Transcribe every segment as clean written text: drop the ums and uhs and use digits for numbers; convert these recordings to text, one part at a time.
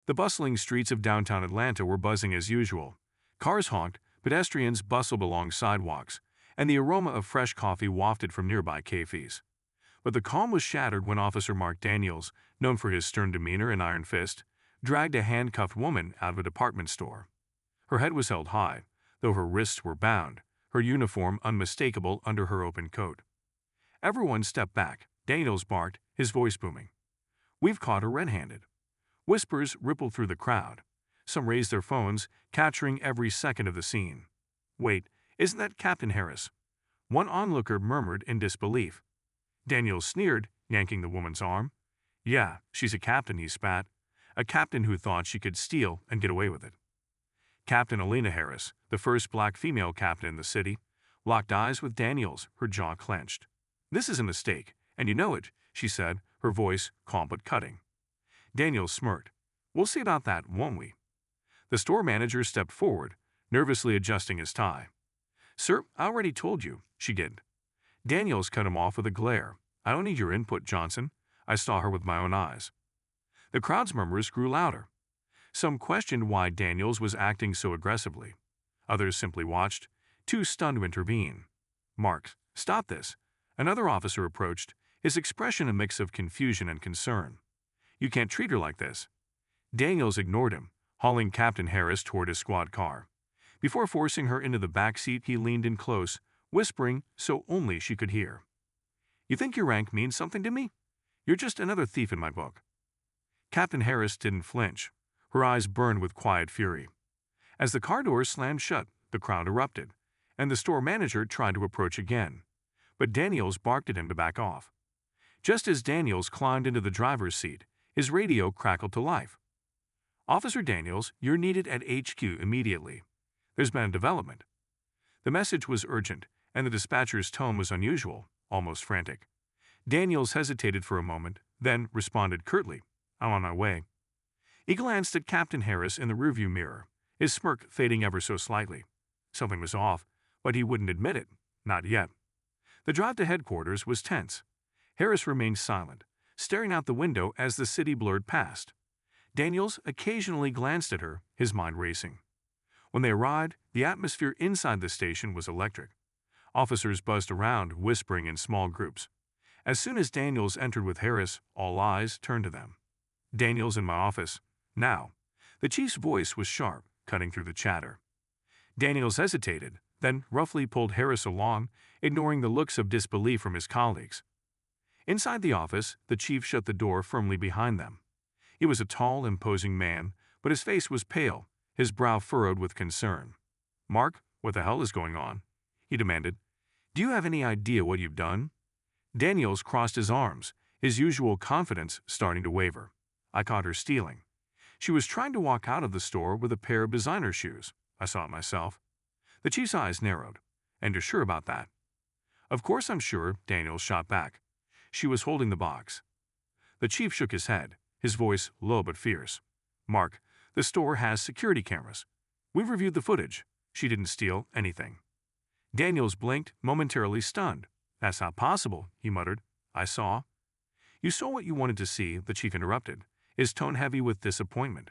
The bustling streets of downtown Atlanta were buzzing as usual. Cars honked, pedestrians bustled along sidewalks, and the aroma of fresh coffee wafted from nearby cafes. But the calm was shattered when Officer Mark Daniels, known for his stern demeanor and iron fist, dragged a handcuffed woman out of a department store. Her head was held high, though her wrists were bound, her uniform unmistakable under her open coat. Everyone stepped back. Daniels barked, his voice booming. "We've caught her red-handed." Whispers rippled through the crowd. Some raised their phones, capturing every second of the scene. "Wait, isn't that Captain Harris?" one onlooker murmured in disbelief. Daniels sneered, yanking the woman's arm. "Yeah, she's a captain," he spat. "A captain who thought she could steal and get away with it." Captain Alina Harris, the first black female captain in the city, locked eyes with Daniels, her jaw clenched. "This is a mistake, and you know it," she said, her voice calm but cutting. Daniels smirked. "We'll see about that, won't we?" The store manager stepped forward, nervously adjusting his tie. "Sir, I already told you," she did. Daniels cut him off with a glare. "I don't need your input, Johnson. I saw her with my own eyes." The crowd's murmurs grew louder. Some questioned why Daniels was acting so aggressively. Others simply watched, too stunned to intervene. "Mark, stop this." Another officer approached, his expression a mix of confusion and concern. "You can't treat her like this." Daniels ignored him, hauling Captain Harris toward his squad car. Before forcing her into the back seat, he leaned in close, whispering so only she could hear. "You think your rank means something to me? You're just another thief in my book." Captain Harris didn't flinch. Her eyes burned with quiet fury. As the car doors slammed shut, the crowd erupted, and the store manager tried to approach again. But Daniels barked at him to back off. Just as Daniels climbed into the driver's seat, his radio crackled to life. "Officer Daniels, you're needed at HQ immediately. There's been a development." The message was urgent, and the dispatcher's tone was unusual, almost frantic. Daniels hesitated for a moment, then responded curtly, "I'm on my way." He glanced at Captain Harris in the rearview mirror, his smirk fading ever so slightly. Something was off, but he wouldn't admit it, not yet. The drive to headquarters was tense. Harris remained silent, staring out the window as the city blurred past. Daniels occasionally glanced at her, his mind racing. When they arrived, the atmosphere inside the station was electric. Officers buzzed around, whispering in small groups. As soon as Daniels entered with Harris, all eyes turned to them. "Daniels in my office. Now." The chief's voice was sharp, cutting through the chatter. Daniels hesitated, then roughly pulled Harris along, ignoring the looks of disbelief from his colleagues. Inside the office, the chief shut the door firmly behind them. He was a tall, imposing man, but his face was pale, his brow furrowed with concern. "Mark, what the hell is going on?" he demanded. "Do you have any idea what you've done?" Daniels crossed his arms, his usual confidence starting to waver. "I caught her stealing. She was trying to walk out of the store with a pair of designer shoes. I saw it myself." The chief's eyes narrowed. "And you're sure about that?" "Of course I'm sure," Daniels shot back. "She was holding the box." The chief shook his head, his voice low but fierce. "Mark, the store has security cameras. We've reviewed the footage. She didn't steal anything." Daniels blinked, momentarily stunned. "That's not possible," he muttered. "I saw." "You saw what you wanted to see," the chief interrupted, his tone heavy with disappointment.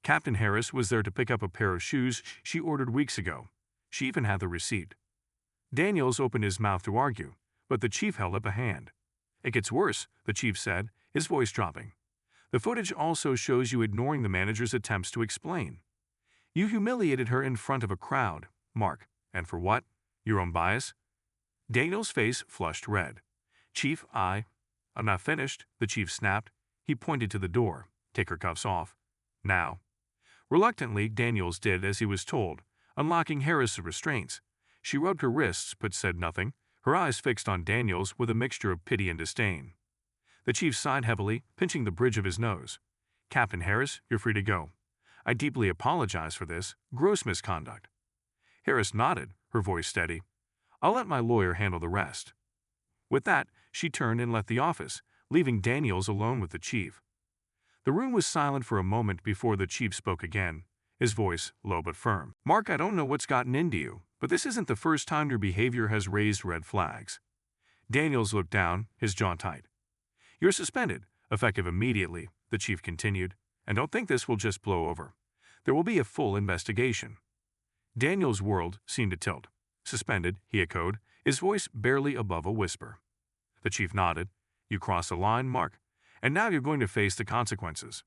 "Captain Harris was there to pick up a pair of shoes she ordered weeks ago. She even had the receipt." Daniels opened his mouth to argue, but the chief held up a hand. "It gets worse," the chief said, his voice dropping. "The footage also shows you ignoring the manager's attempts to explain. You humiliated her in front of a crowd, Mark, and for what? Your own bias?" Daniels' face flushed red. "Chief, I'm not finished," the chief snapped. He pointed to the door. "Take her cuffs off. Now." Reluctantly, Daniels did as he was told, unlocking Harris' restraints. She rubbed her wrists but said nothing, her eyes fixed on Daniels with a mixture of pity and disdain. The chief sighed heavily, pinching the bridge of his nose. "Captain Harris, you're free to go. I deeply apologize for this. Gross misconduct." Harris nodded, her voice steady. "I'll let my lawyer handle the rest." With that, she turned and left the office, leaving Daniels alone with the chief. The room was silent for a moment before the chief spoke again, his voice low but firm. "Mark, I don't know what's gotten into you, but this isn't the first time your behavior has raised red flags." Daniels looked down, his jaw tight. "You're suspended, effective immediately," the chief continued. And don't think this will just blow over. There will be a full investigation. Daniel's world seemed to tilt. Suspended, he echoed, his voice barely above a whisper. The chief nodded. You crossed the line, Mark, and now you're going to face the consequences.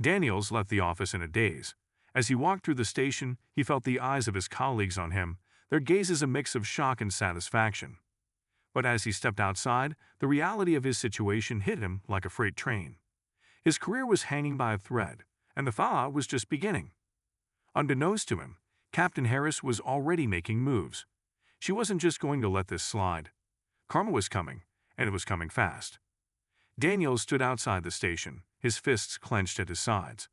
Daniels left the office in a daze. As he walked through the station, he felt the eyes of his colleagues on him, their gazes a mix of shock and satisfaction. But as he stepped outside, the reality of his situation hit him like a freight train. His career was hanging by a thread, and the thaw was just beginning. Unbeknownst to him, Captain Harris was already making moves. She wasn't just going to let this slide. Karma was coming, and it was coming fast. Daniel stood outside the station, his fists clenched at his sides.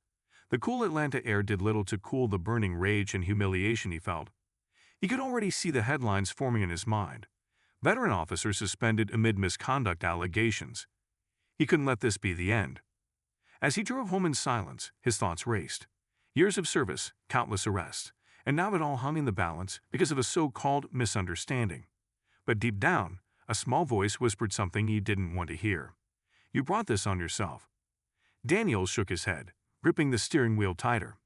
The cool Atlanta air did little to cool the burning rage and humiliation he felt. He could already see the headlines forming in his mind. Veteran officer suspended amid misconduct allegations. He couldn't let this be the end. As he drove home in silence, his thoughts raced. Years of service, countless arrests, and now it all hung in the balance because of a so-called misunderstanding. But deep down, a small voice whispered something he didn't want to hear. You brought this on yourself. Daniel shook his head, gripping the steering wheel tighter.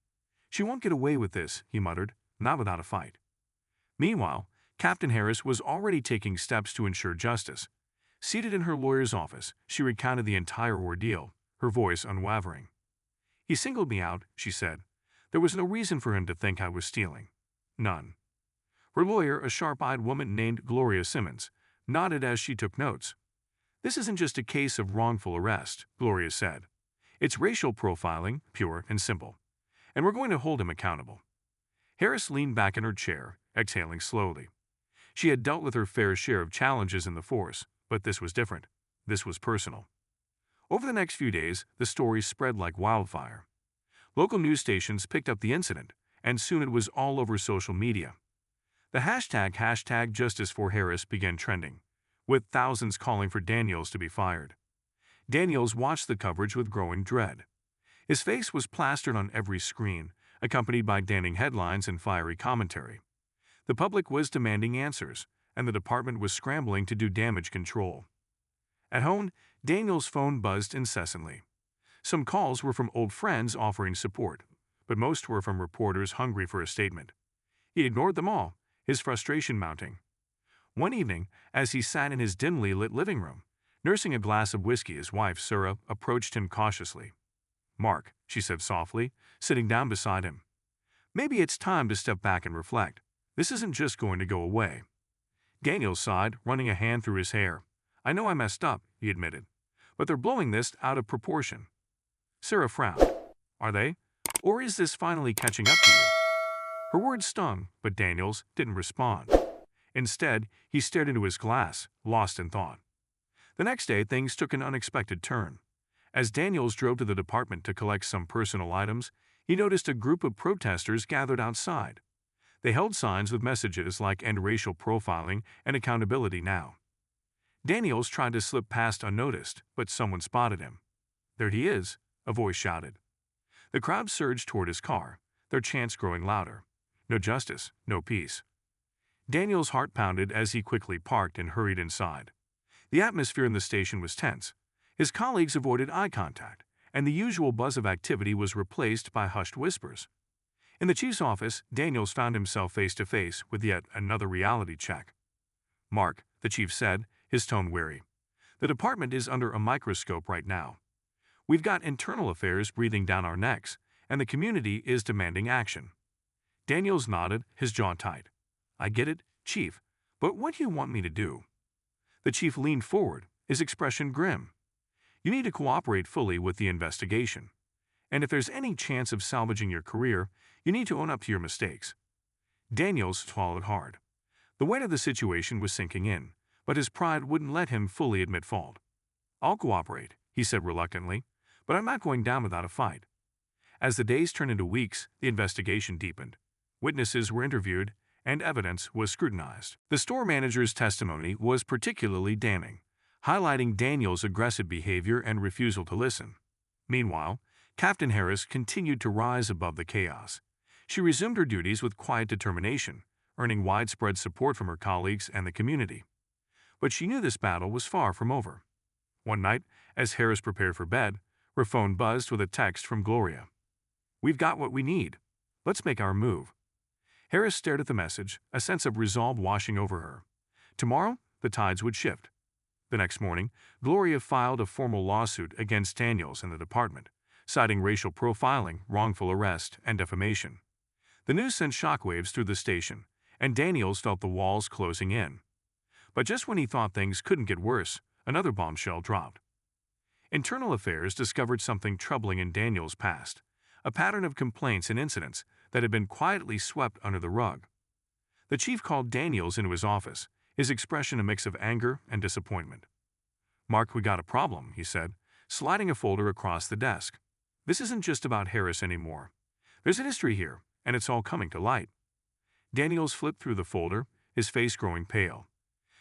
She won't get away with this, he muttered, not without a fight. Meanwhile, Captain Harris was already taking steps to ensure justice. Seated in her lawyer's office, she recounted the entire ordeal, her voice unwavering. He singled me out, she said. There was no reason for him to think I was stealing. None. Her lawyer, a sharp-eyed woman named Gloria Simmons, nodded as she took notes. This isn't just a case of wrongful arrest, Gloria said. It's racial profiling, pure and simple. And we're going to hold him accountable. Harris leaned back in her chair, exhaling slowly. She had dealt with her fair share of challenges in the force, but this was different. This was personal. Over the next few days, the story spread like wildfire. Local news stations picked up the incident, and soon it was all over social media. The hashtag Justice for Harris began trending, with thousands calling for Daniels to be fired. Daniels watched the coverage with growing dread. His face was plastered on every screen, accompanied by damning headlines and fiery commentary. The public was demanding answers, and the department was scrambling to do damage control. At home, Daniel's phone buzzed incessantly. Some calls were from old friends offering support, but most were from reporters hungry for a statement. He ignored them all, his frustration mounting. One evening, as he sat in his dimly lit living room, nursing a glass of whiskey, his wife, Sarah, approached him cautiously. Mark, she said softly, sitting down beside him. Maybe it's time to step back and reflect. This isn't just going to go away. Daniel sighed, running a hand through his hair. I know I messed up, he admitted, but they're blowing this out of proportion. Sarah frowned. Are they? Or is this finally catching up to you? Her words stung, but Daniels didn't respond. Instead, he stared into his glass, lost in thought. The next day, things took an unexpected turn. As Daniels drove to the department to collect some personal items, he noticed a group of protesters gathered outside. They held signs with messages like End Racial Profiling and Accountability Now. Daniels tried to slip past unnoticed, but someone spotted him. There he is, a voice shouted. The crowd surged toward his car, their chants growing louder. No justice, no peace. Daniel's heart pounded as he quickly parked and hurried inside. The atmosphere in the station was tense. His colleagues avoided eye contact, and the usual buzz of activity was replaced by hushed whispers. In the chief's office, Daniels found himself face-to-face with yet another reality check. Mark, the chief said, his tone wary. The department is under a microscope right now. We've got internal affairs breathing down our necks, and the community is demanding action. Daniels nodded, his jaw tight. I get it, Chief, but what do you want me to do? The chief leaned forward, his expression grim. You need to cooperate fully with the investigation. And if there's any chance of salvaging your career, you need to own up to your mistakes. Daniels swallowed hard. The weight of the situation was sinking in, but his pride wouldn't let him fully admit fault. I'll cooperate, he said reluctantly, but I'm not going down without a fight. As the days turned into weeks, the investigation deepened. Witnesses were interviewed, and evidence was scrutinized. The store manager's testimony was particularly damning, highlighting Daniel's aggressive behavior and refusal to listen. Meanwhile, Captain Harris continued to rise above the chaos. She resumed her duties with quiet determination, earning widespread support from her colleagues and the community. But she knew this battle was far from over. One night, as Harris prepared for bed, Her phone buzzed with a text from Gloria. "We've got what we need. Let's make our move." Harris stared at the message, a sense of resolve washing over her. Tomorrow, the tides would shift. The next morning, Gloria filed a formal lawsuit against Daniels and the department, citing racial profiling, wrongful arrest, and defamation. The news sent shockwaves through the station, and Daniels felt the walls closing in. But just when he thought things couldn't get worse, another bombshell dropped. Internal Affairs discovered something troubling in Daniels' past, a pattern of complaints and incidents that had been quietly swept under the rug. The chief called Daniels into his office, his expression a mix of anger and disappointment. "Mark, we got a problem," he said, sliding a folder across the desk. "This isn't just about Harris anymore. There's a history here, and it's all coming to light." Daniels flipped through the folder, his face growing pale.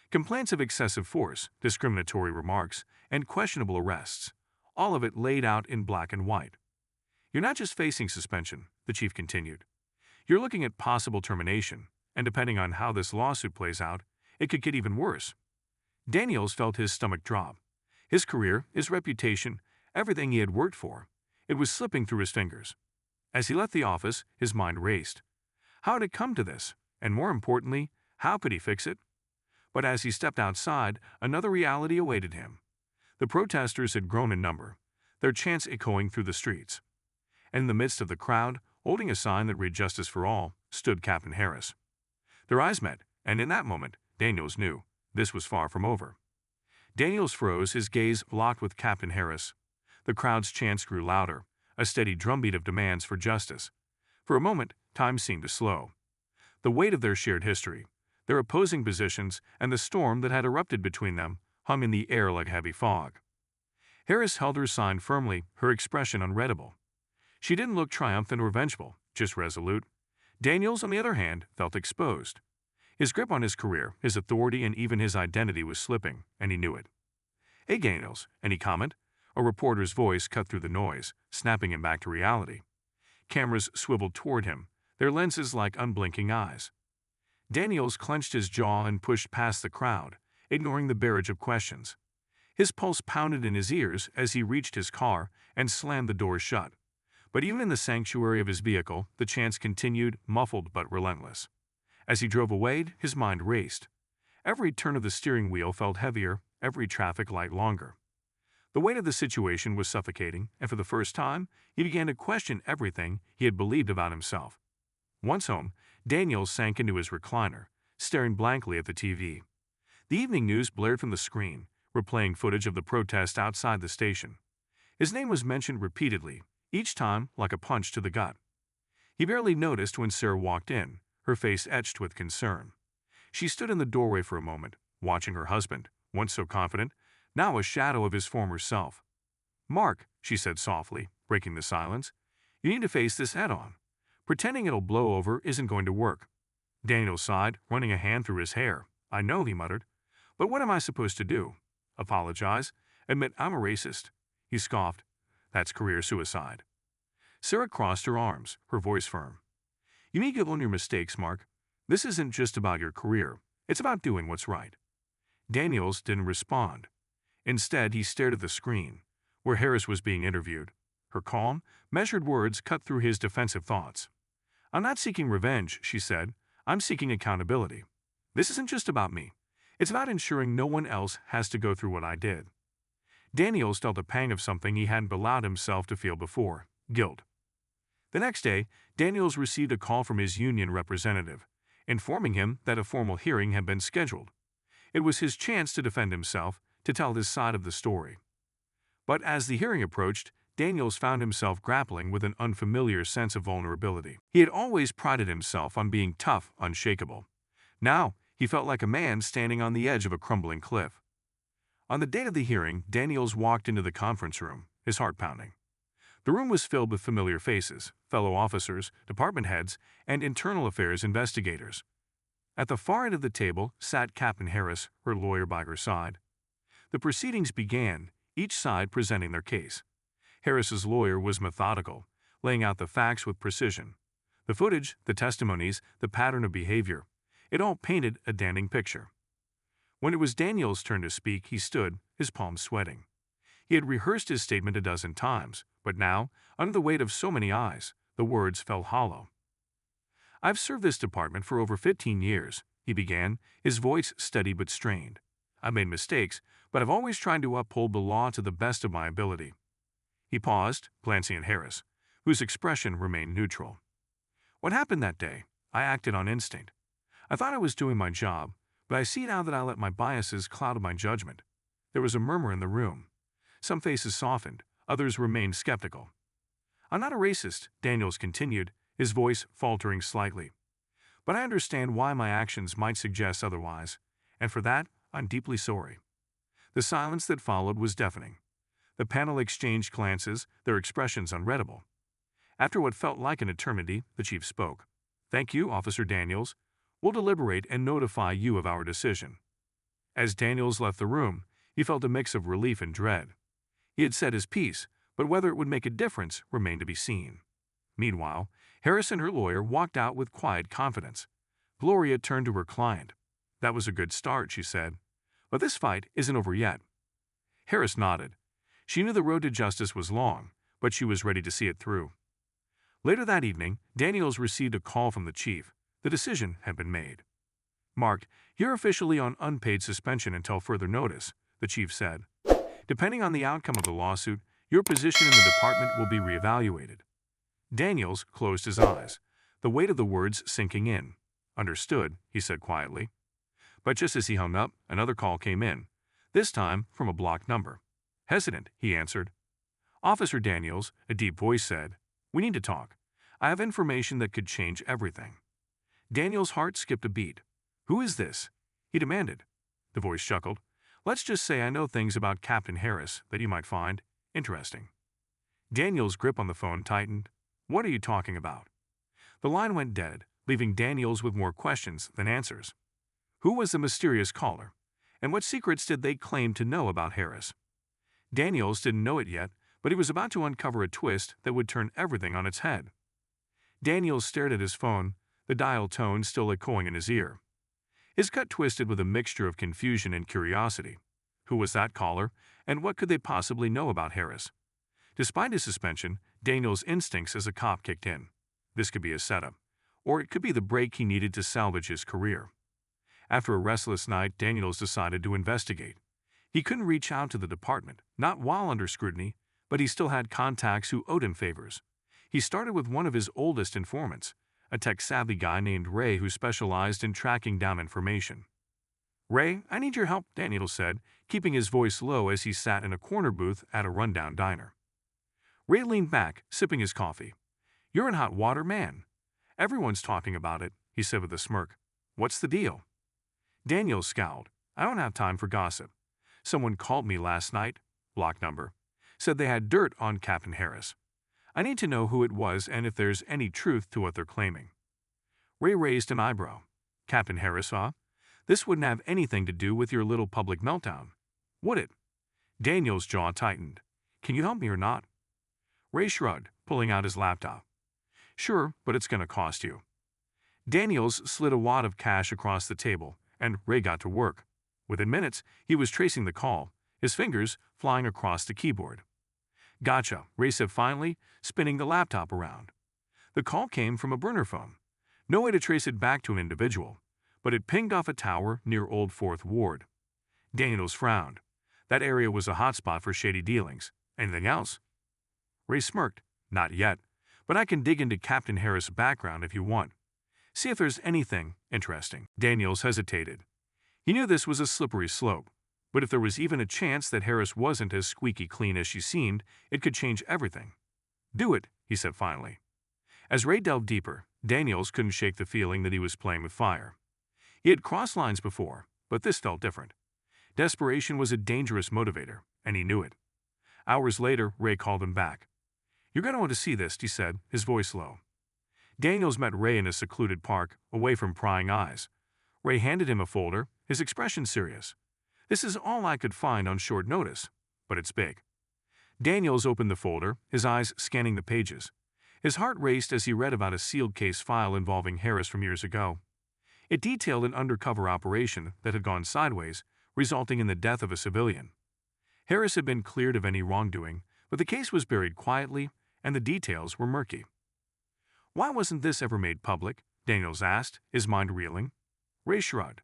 Complaints of excessive force, discriminatory remarks, and questionable arrests, all of it laid out in black and white. "You're not just facing suspension," the chief continued. "You're looking at possible termination, and depending on how this lawsuit plays out, it could get even worse." Daniels felt his stomach drop. His career, his reputation, everything he had worked for, it was slipping through his fingers. As he left the office, his mind raced. How had it come to this? And more importantly, how could he fix it? But as he stepped outside, another reality awaited him. The protesters had grown in number, their chants echoing through the streets. And in the midst of the crowd, holding a sign that read "Justice for All," stood Captain Harris. Their eyes met, and in that moment, Daniels knew this was far from over. Daniels froze, his gaze locked with Captain Harris. The crowd's chants grew louder, a steady drumbeat of demands for justice. For a moment, time seemed to slow. The weight of their shared history, their opposing positions, and the storm that had erupted between them hung in the air like heavy fog. Harris held her sign firmly, her expression unreadable. She didn't look triumphant or vengeful, just resolute. Daniels, on the other hand, felt exposed. His grip on his career, his authority, and even his identity was slipping, and he knew it. "Hey, Daniels, any comment?" A reporter's voice cut through the noise, snapping him back to reality. Cameras swiveled toward him, their lenses like unblinking eyes. Daniels clenched his jaw and pushed past the crowd, ignoring the barrage of questions. His pulse pounded in his ears as he reached his car and slammed the door shut. But even in the sanctuary of his vehicle, the chants continued, muffled but relentless. As he drove away, his mind raced. Every turn of the steering wheel felt heavier, every traffic light longer. The weight of the situation was suffocating, and for the first time, he began to question everything he had believed about himself. Once home, Daniels sank into his recliner, staring blankly at the TV. The evening news blared from the screen, replaying footage of the protest outside the station. His name was mentioned repeatedly, each time like a punch to the gut. He barely noticed when Sarah walked in, her face etched with concern. She stood in the doorway for a moment, watching her husband, once so confident, now a shadow of his former self. "Mark," she said softly, breaking the silence, "you need to face this head-on. Pretending it'll blow over isn't going to work." Daniel sighed, running a hand through his hair. "I know," he muttered. "But what am I supposed to do? Apologize? Admit I'm a racist?" He scoffed. "That's career suicide." Sarah crossed her arms, her voice firm. "You need to own your mistakes, Mark. This isn't just about your career. It's about doing what's right." Daniels didn't respond. Instead, he stared at the screen, where Harris was being interviewed. Her calm, measured words cut through his defensive thoughts. "I'm not seeking revenge," she said. "I'm seeking accountability. This isn't just about me. It's about ensuring no one else has to go through what I did." Daniels felt a pang of something he hadn't allowed himself to feel before: guilt. The next day, Daniels received a call from his union representative, informing him that a formal hearing had been scheduled. It was his chance to defend himself, to tell his side of the story. But as the hearing approached, Daniels found himself grappling with an unfamiliar sense of vulnerability. He had always prided himself on being tough, unshakable. Now, he felt like a man standing on the edge of a crumbling cliff. On the date of the hearing, Daniels walked into the conference room, his heart pounding. The room was filled with familiar faces, fellow officers, department heads, and internal affairs investigators. At the far end of the table sat Captain Harris, her lawyer by her side. The proceedings began, each side presenting their case. Harris's lawyer was methodical, laying out the facts with precision. The footage, the testimonies, the pattern of behavior, it all painted a damning picture. When it was Daniels' turn to speak, he stood, his palms sweating. He had rehearsed his statement a dozen times, but now, under the weight of so many eyes, the words fell hollow. "I've served this department for over 15 years, he began, his voice steady but strained. "I've made mistakes, but I've always tried to uphold the law to the best of my ability." He paused, glancing at Harris, whose expression remained neutral. "What happened that day? I acted on instinct. I thought I was doing my job, but I see now that I let my biases cloud my judgment." There was a murmur in the room. Some faces softened, others remained skeptical. "I'm not a racist," Daniels continued, his voice faltering slightly. "But I understand why my actions might suggest otherwise, and for that, I'm deeply sorry." The silence that followed was deafening. The panel exchanged glances, their expressions unreadable. After what felt like an eternity, the chief spoke. "Thank you, Officer Daniels. We'll deliberate and notify you of our decision." As Daniels left the room, he felt a mix of relief and dread. He had said his piece, but whether it would make a difference remained to be seen. Meanwhile, Harris and her lawyer walked out with quiet confidence. Gloria turned to her client. "That was a good start," she said. "But this fight isn't over yet." Harris nodded. She knew the road to justice was long, but she was ready to see it through. Later that evening, Daniels received a call from the chief. The decision had been made. "Mark, you're officially on unpaid suspension until further notice," the chief said. "Depending on the outcome of the lawsuit, your position in the department will be reevaluated." Daniels closed his eyes, the weight of the words sinking in. "Understood," he said quietly. But just as he hung up, another call came in, this time from a blocked number. Hesitant, he answered. "Officer Daniels," a deep voice said, "we need to talk. I have information that could change everything." Daniels' heart skipped a beat. "Who is this?" he demanded. The voice chuckled. "Let's just say I know things about Captain Harris that you might find interesting." Daniels' grip on the phone tightened. "What are you talking about?" The line went dead, leaving Daniels with more questions than answers. Who was the mysterious caller? And what secrets did they claim to know about Harris? Daniels didn't know it yet, but he was about to uncover a twist that would turn everything on its head. Daniels stared at his phone, the dial tone still echoing in his ear. His gut twisted with a mixture of confusion and curiosity. Who was that caller, and what could they possibly know about Harris? Despite his suspension, Daniels' instincts as a cop kicked in. This could be a setup, or it could be the break he needed to salvage his career. After a restless night, Daniels decided to investigate. He couldn't reach out to the department, not while under scrutiny, but he still had contacts who owed him favors. He started with one of his oldest informants, a tech-savvy guy named Ray who specialized in tracking down information. "Ray, I need your help," Daniels said, keeping his voice low as he sat in a corner booth at a rundown diner. Ray leaned back, sipping his coffee. "You're in hot water, man. Everyone's talking about it," he said with a smirk. "What's the deal?" Daniels scowled. "I don't have time for gossip. Someone called me last night, block number, said they had dirt on Captain Harris. I need to know who it was and if there's any truth to what they're claiming." Ray raised an eyebrow. "Captain Harris, huh? This wouldn't have anything to do with your little public meltdown, would it?" Daniels' jaw tightened. "Can you help me or not?" Ray shrugged, pulling out his laptop. "Sure, but it's going to cost you." Daniels slid a wad of cash across the table, and Ray got to work. Within minutes, he was tracing the call, his fingers flying across the keyboard. "Gotcha," Ray said finally, spinning the laptop around. The call came from a burner phone. No way to trace it back to an individual, but it pinged off a tower near Old Fourth Ward. Daniels frowned. That area was a hotspot for shady dealings. Anything else? Ray smirked. "Not yet, but I can dig into Captain Harris' background if you want. See if there's anything interesting." Daniels hesitated. He knew this was a slippery slope, but if there was even a chance that Harris wasn't as squeaky clean as she seemed, it could change everything. "Do it," he said finally. As Ray delved deeper, Daniels couldn't shake the feeling that he was playing with fire. He had crossed lines before, but this felt different. Desperation was a dangerous motivator, and he knew it. Hours later, Ray called him back. "You're going to want to see this," he said, his voice low. Daniels met Ray in a secluded park, away from prying eyes. Ray handed him a folder, his expression serious. "This is all I could find on short notice, but it's big." Daniels opened the folder, his eyes scanning the pages. His heart raced as he read about a sealed case file involving Harris from years ago. It detailed an undercover operation that had gone sideways, resulting in the death of a civilian. Harris had been cleared of any wrongdoing, but the case was buried quietly, and the details were murky. "Why wasn't this ever made public?" Daniels asked, his mind reeling. Ray shrugged.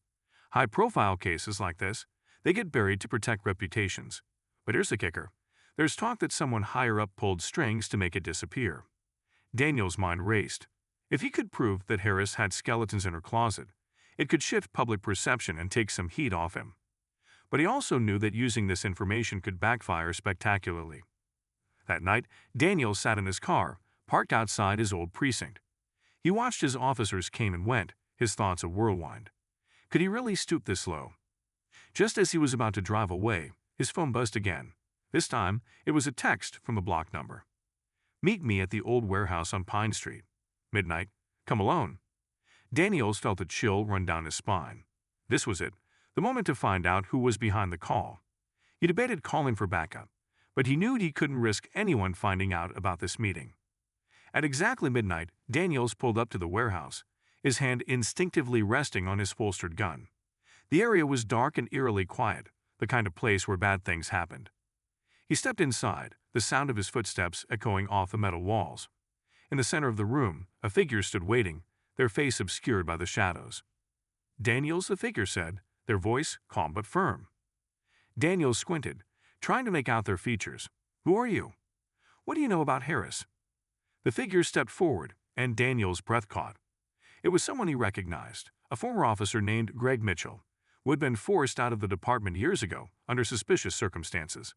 "High-profile cases like this, they get buried to protect reputations. But here's the kicker. There's talk that someone higher up pulled strings to make it disappear." Daniels' mind raced. If he could prove that Harris had skeletons in her closet, it could shift public perception and take some heat off him. But he also knew that using this information could backfire spectacularly. That night, Daniels sat in his car, parked outside his old precinct. He watched as officers came and went, his thoughts a whirlwind. Could he really stoop this low? Just as he was about to drive away, his phone buzzed again. This time, it was a text from a block number. "Meet me at the old warehouse on Pine Street. Midnight. Come alone." Daniels felt a chill run down his spine. This was it, the moment to find out who was behind the call. He debated calling for backup, but he knew he couldn't risk anyone finding out about this meeting. At exactly midnight, Daniels pulled up to the warehouse, his hand instinctively resting on his holstered gun. The area was dark and eerily quiet, the kind of place where bad things happened. He stepped inside, the sound of his footsteps echoing off the metal walls. In the center of the room, a figure stood waiting, their face obscured by the shadows. "Daniels," the figure said, their voice calm but firm. Daniels squinted, trying to make out their features. "Who are you? What do you know about Harris?" The figure stepped forward, and Daniels' breath caught. It was someone he recognized, a former officer named Greg Mitchell, who had been forced out of the department years ago under suspicious circumstances.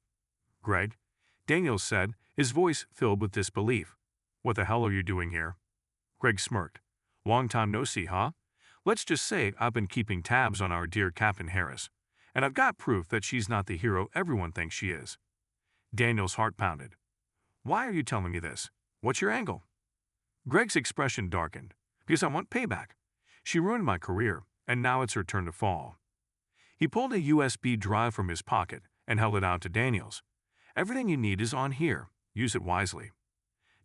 "Greg," Daniels said, his voice filled with disbelief. "What the hell are you doing here?" Greg smirked. "Long time no see, huh? Let's just say I've been keeping tabs on our dear Captain Harris, and I've got proof that she's not the hero everyone thinks she is." Daniels' heart pounded. "Why are you telling me this? What's your angle?" Greg's expression darkened. "Because I want payback. She ruined my career, and now it's her turn to fall." He pulled a USB drive from his pocket and held it out to Daniels. "Everything you need is on here. Use it wisely."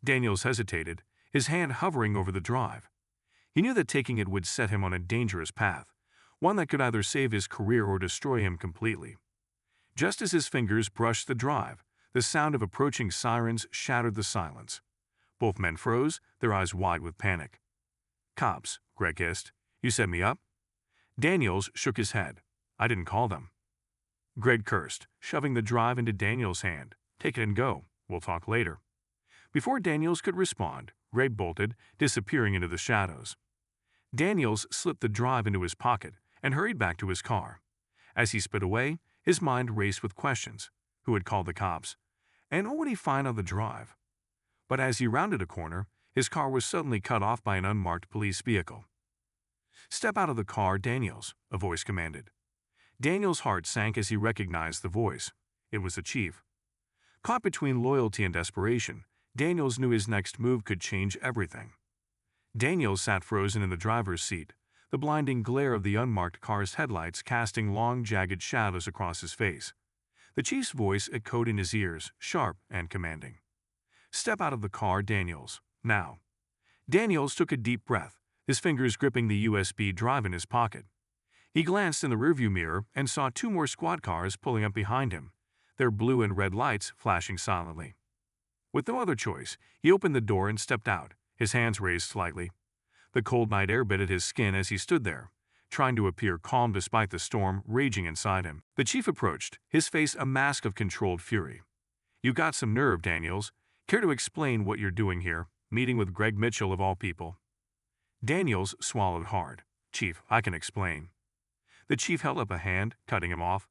Daniels hesitated, his hand hovering over the drive. He knew that taking it would set him on a dangerous path, one that could either save his career or destroy him completely. Just as his fingers brushed the drive, the sound of approaching sirens shattered the silence. Both men froze, their eyes wide with panic. "Cops," Greg hissed. "You set me up?" Daniels shook his head. "I didn't call them." Greg cursed, shoving the drive into Daniels' hand. "Take it and go. We'll talk later." Before Daniels could respond, Greg bolted, disappearing into the shadows. Daniels slipped the drive into his pocket and hurried back to his car. As he sped away, his mind raced with questions. Who had called the cops? And what would he find on the drive? But as he rounded a corner, his car was suddenly cut off by an unmarked police vehicle. "Step out of the car, Daniels," a voice commanded. Daniels' heart sank as he recognized the voice. It was the chief. Caught between loyalty and desperation, Daniels knew his next move could change everything. Daniels sat frozen in the driver's seat, the blinding glare of the unmarked car's headlights casting long, jagged shadows across his face. The chief's voice echoed in his ears, sharp and commanding. "Step out of the car, Daniels. Now." Daniels took a deep breath, his fingers gripping the USB drive in his pocket. He glanced in the rearview mirror and saw two more squad cars pulling up behind him, their blue and red lights flashing silently. With no other choice, he opened the door and stepped out, his hands raised slightly. The cold night air bit at his skin as he stood there, trying to appear calm despite the storm raging inside him. The chief approached, his face a mask of controlled fury. "You got some nerve, Daniels. Care to explain what you're doing here, meeting with Greg Mitchell of all people?" Daniels swallowed hard. "Chief, I can explain." The chief held up a hand, cutting him off.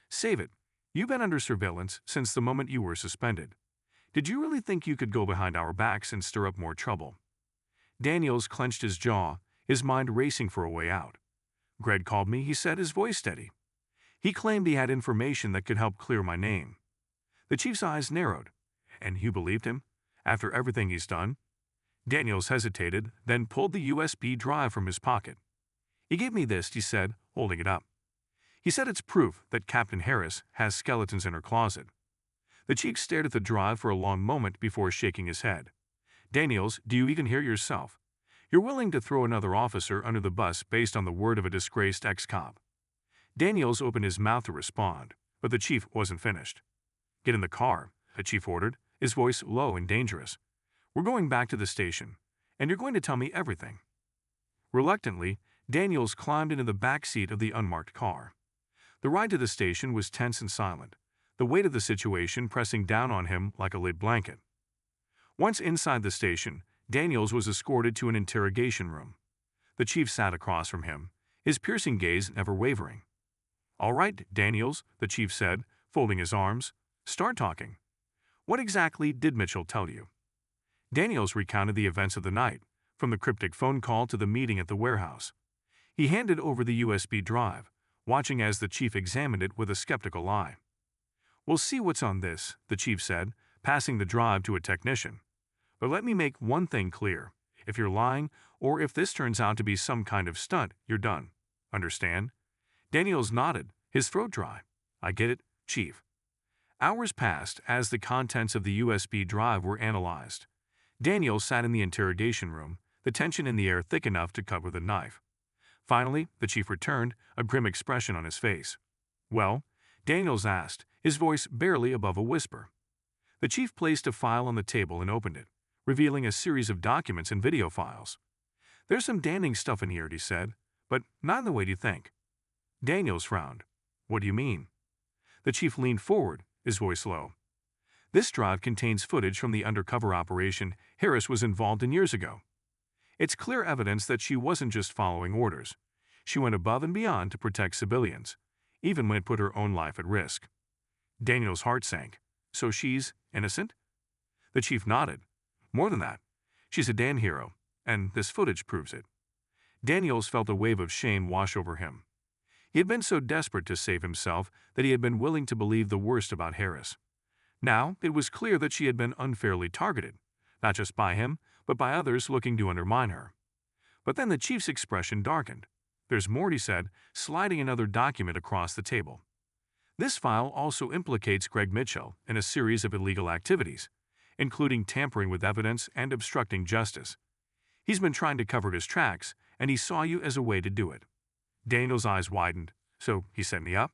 "Save it. You've been under surveillance since the moment you were suspended. Did you really think you could go behind our backs and stir up more trouble?" Daniels clenched his jaw, his mind racing for a way out. "Greg called me," he said, his voice steady. "He claimed he had information that could help clear my name." The chief's eyes narrowed. "And you believed him? After everything he's done?" Daniels hesitated, then pulled the USB drive from his pocket. "He gave me this," he said, holding it up. He said it's proof that Captain Harris has skeletons in her closet. The chief stared at the drive for a long moment before shaking his head. "Daniels, do you even hear yourself? You're willing to throw another officer under the bus based on the word of a disgraced ex-cop." Daniels opened his mouth to respond, but the chief wasn't finished. "Get in the car," the chief ordered, his voice low and dangerous. "We're going back to the station, and you're going to tell me everything." Reluctantly, Daniels climbed into the back seat of the unmarked car. The ride to the station was tense and silent, the weight of the situation pressing down on him like a lead blanket. Once inside the station, Daniels was escorted to an interrogation room. The chief sat across from him, his piercing gaze never wavering. "All right, Daniels," the chief said, folding his arms. "Start talking. What exactly did Mitchell tell you?" Daniels recounted the events of the night, from the cryptic phone call to the meeting at the warehouse. He handed over the USB drive, watching as the chief examined it with a skeptical eye. "We'll see what's on this," the chief said, passing the drive to a technician. "But let me make one thing clear. If you're lying, or if this turns out to be some kind of stunt, you're done. Understand?" Daniels nodded, his throat dry. "I get it, Chief." Hours passed as the contents of the USB drive were analyzed. Daniels sat in the interrogation room, the tension in the air thick enough to cut with a knife. Finally, the chief returned, a grim expression on his face. "Well?" Daniels asked, his voice barely above a whisper. The chief placed a file on the table and opened it, revealing a series of documents and video files. "There's some damning stuff in here," he said, "but not in the way you think." Daniels frowned. "What do you mean?" The chief leaned forward, his voice low. "This drive contains footage from the undercover operation Harris was involved in years ago. It's clear evidence that she wasn't just following orders. She went above and beyond to protect civilians, even when it put her own life at risk." Daniels' heart sank. "So she's innocent?" The chief nodded. "More than that. She's a damn hero, and this footage proves it." Daniels felt a wave of shame wash over him. He had been so desperate to save himself that he had been willing to believe the worst about Harris. Now it was clear that she had been unfairly targeted, not just by him, but by others looking to undermine her. But then the chief's expression darkened. "There's more," he said, sliding another document across the table. "This file also implicates Greg Mitchell in a series of illegal activities, including tampering with evidence and obstructing justice. He's been trying to cover his tracks, and he saw you as a way to do it." Daniel's eyes widened. "So he set me up?"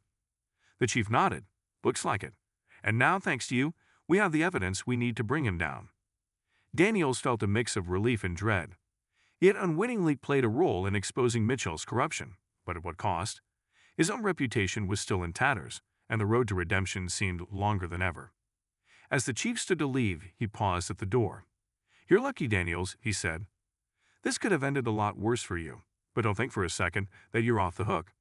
The chief nodded. "Looks like it. And now, thanks to you, we have the evidence we need to bring him down." Daniels felt a mix of relief and dread. He had unwittingly played a role in exposing Mitchell's corruption, but at what cost? His own reputation was still in tatters, and the road to redemption seemed longer than ever. As the chief stood to leave, he paused at the door. "You're lucky, Daniels," he said. "This could have ended a lot worse for you, but don't think for a second that you're off the hook.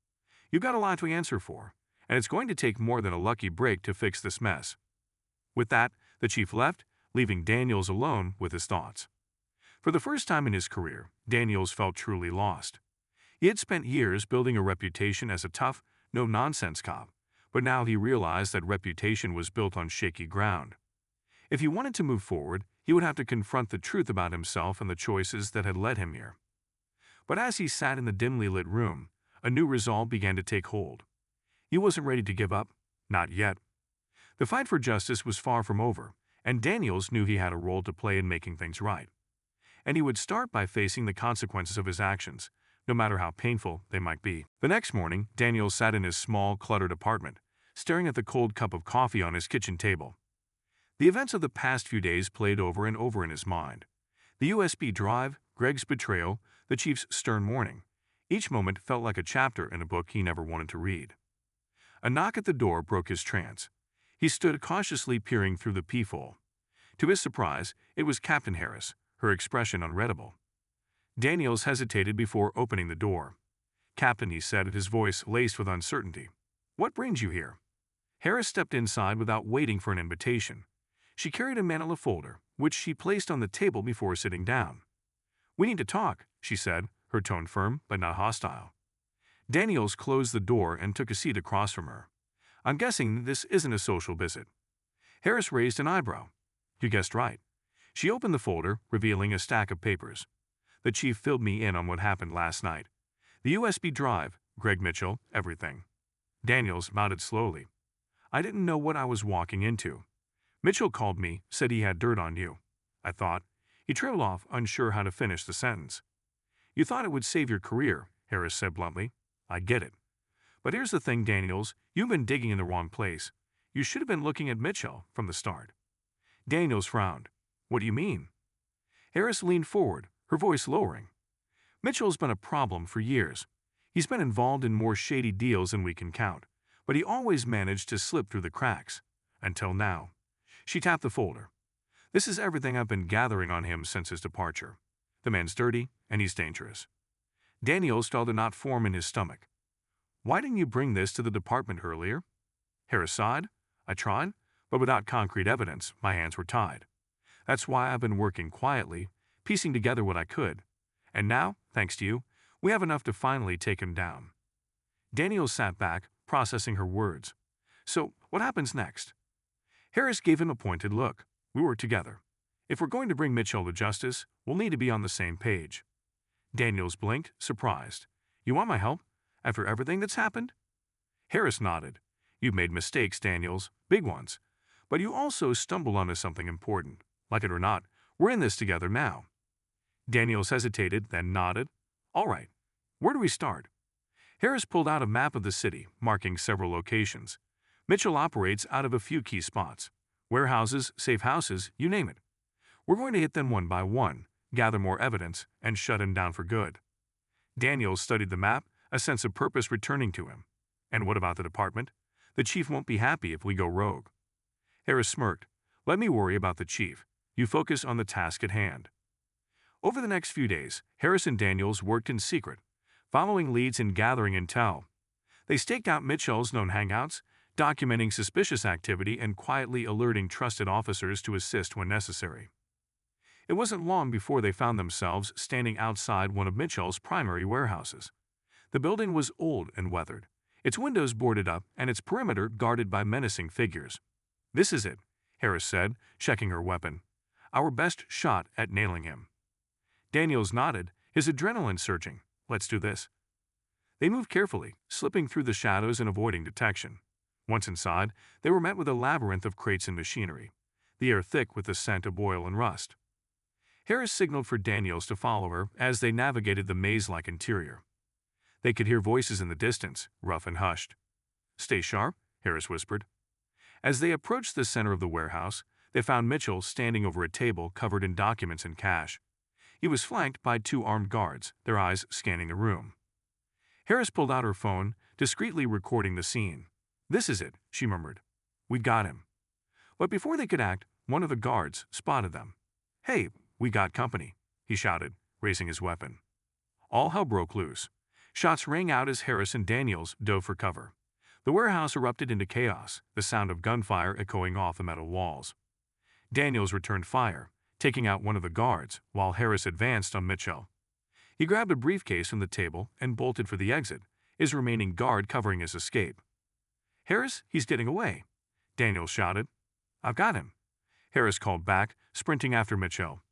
You've got a lot to answer for, and it's going to take more than a lucky break to fix this mess." With that, the chief left, leaving Daniels alone with his thoughts. For the first time in his career, Daniels felt truly lost. He had spent years building a reputation as a tough, no-nonsense cop, but now he realized that reputation was built on shaky ground. If he wanted to move forward, he would have to confront the truth about himself and the choices that had led him here. But as he sat in the dimly lit room, a new resolve began to take hold. He wasn't ready to give up, not yet. The fight for justice was far from over, and Daniels knew he had a role to play in making things right. And he would start by facing the consequences of his actions, no matter how painful they might be. The next morning, Daniels sat in his small, cluttered apartment, staring at the cold cup of coffee on his kitchen table. The events of the past few days played over and over in his mind. The USB drive, Greg's betrayal, the chief's stern warning. Each moment felt like a chapter in a book he never wanted to read. A knock at the door broke his trance. He stood cautiously peering through the peephole. To his surprise, it was Captain Harris, her expression unreadable. Daniels hesitated before opening the door. "Captain," he said, his voice laced with uncertainty. "What brings you here?" Harris stepped inside without waiting for an invitation. She carried a manila folder, which she placed on the table before sitting down. "We need to talk," she said, her tone firm but not hostile. Daniels closed the door and took a seat across from her. "I'm guessing this isn't a social visit." Harris raised an eyebrow. "You guessed right." She opened the folder, revealing a stack of papers. "The chief filled me in on what happened last night. The USB drive, Greg Mitchell, everything." Daniels nodded slowly. "I didn't know what I was walking into. Mitchell called me, said he had dirt on you. I thought." He trailed off, unsure how to finish the sentence. "You thought it would save your career," Harris said bluntly. "I get it. But here's the thing, Daniels, you've been digging in the wrong place. You should have been looking at Mitchell from the start. Daniels frowned. What do you mean? Harris leaned forward, her voice lowering. Mitchell's been a problem for years. He's been involved in more shady deals than we can count, but he always managed to slip through the cracks. Until now. She tapped the folder. This is everything I've been gathering on him since his departure. The man's dirty, and he's dangerous. Daniels felt a knot form in his stomach. Why didn't you bring this to the department earlier? Harris sighed. I tried, but without concrete evidence, my hands were tied. That's why I've been working quietly, piecing together what I could. And now, thanks to you, we have enough to finally take him down. Daniels sat back, processing her words. So, what happens next? Harris gave him a pointed look. We work together. If we're going to bring Mitchell to justice, we'll need to be on the same page. Daniels blinked, surprised. You want my help? After everything that's happened? Harris nodded. You've made mistakes, Daniels, big ones. But you also stumbled onto something important. Like it or not, we're in this together now. Daniels hesitated, then nodded. All right. Where do we start? Harris pulled out a map of the city, marking several locations. Mitchell operates out of a few key spots. Warehouses, safe houses, you name it. We're going to hit them one by one, gather more evidence, and shut him down for good. Daniels studied the map, a sense of purpose returning to him. And what about the department? The chief won't be happy if we go rogue. Harris smirked. Let me worry about the chief. You focus on the task at hand. Over the next few days, Harris and Daniels worked in secret, following leads and gathering intel. They staked out Mitchell's known hangouts, documenting suspicious activity and quietly alerting trusted officers to assist when necessary. It wasn't long before they found themselves standing outside one of Mitchell's primary warehouses. The building was old and weathered, its windows boarded up and its perimeter guarded by menacing figures. This is it, Harris said, checking her weapon. Our best shot at nailing him. Daniels nodded, his adrenaline surging. Let's do this. They moved carefully, slipping through the shadows and avoiding detection. Once inside, they were met with a labyrinth of crates and machinery, the air thick with the scent of oil and rust. Harris signaled for Daniels to follow her as they navigated the maze-like interior. They could hear voices in the distance, rough and hushed. Stay sharp, Harris whispered. As they approached the center of the warehouse, they found Mitchell standing over a table covered in documents and cash. He was flanked by 2 armed guards, their eyes scanning the room. Harris pulled out her phone, discreetly recording the scene. This is it, she murmured. We've got him. But before they could act, one of the guards spotted them. Hey, we got company, he shouted, raising his weapon. All hell broke loose. Shots rang out as Harris and Daniels dove for cover. The warehouse erupted into chaos, the sound of gunfire echoing off the metal walls. Daniels returned fire, taking out one of the guards, while Harris advanced on Mitchell. He grabbed a briefcase from the table and bolted for the exit, his remaining guard covering his escape. Harris, he's getting away, Daniels shouted. I've got him, Harris called back, sprinting after Mitchell.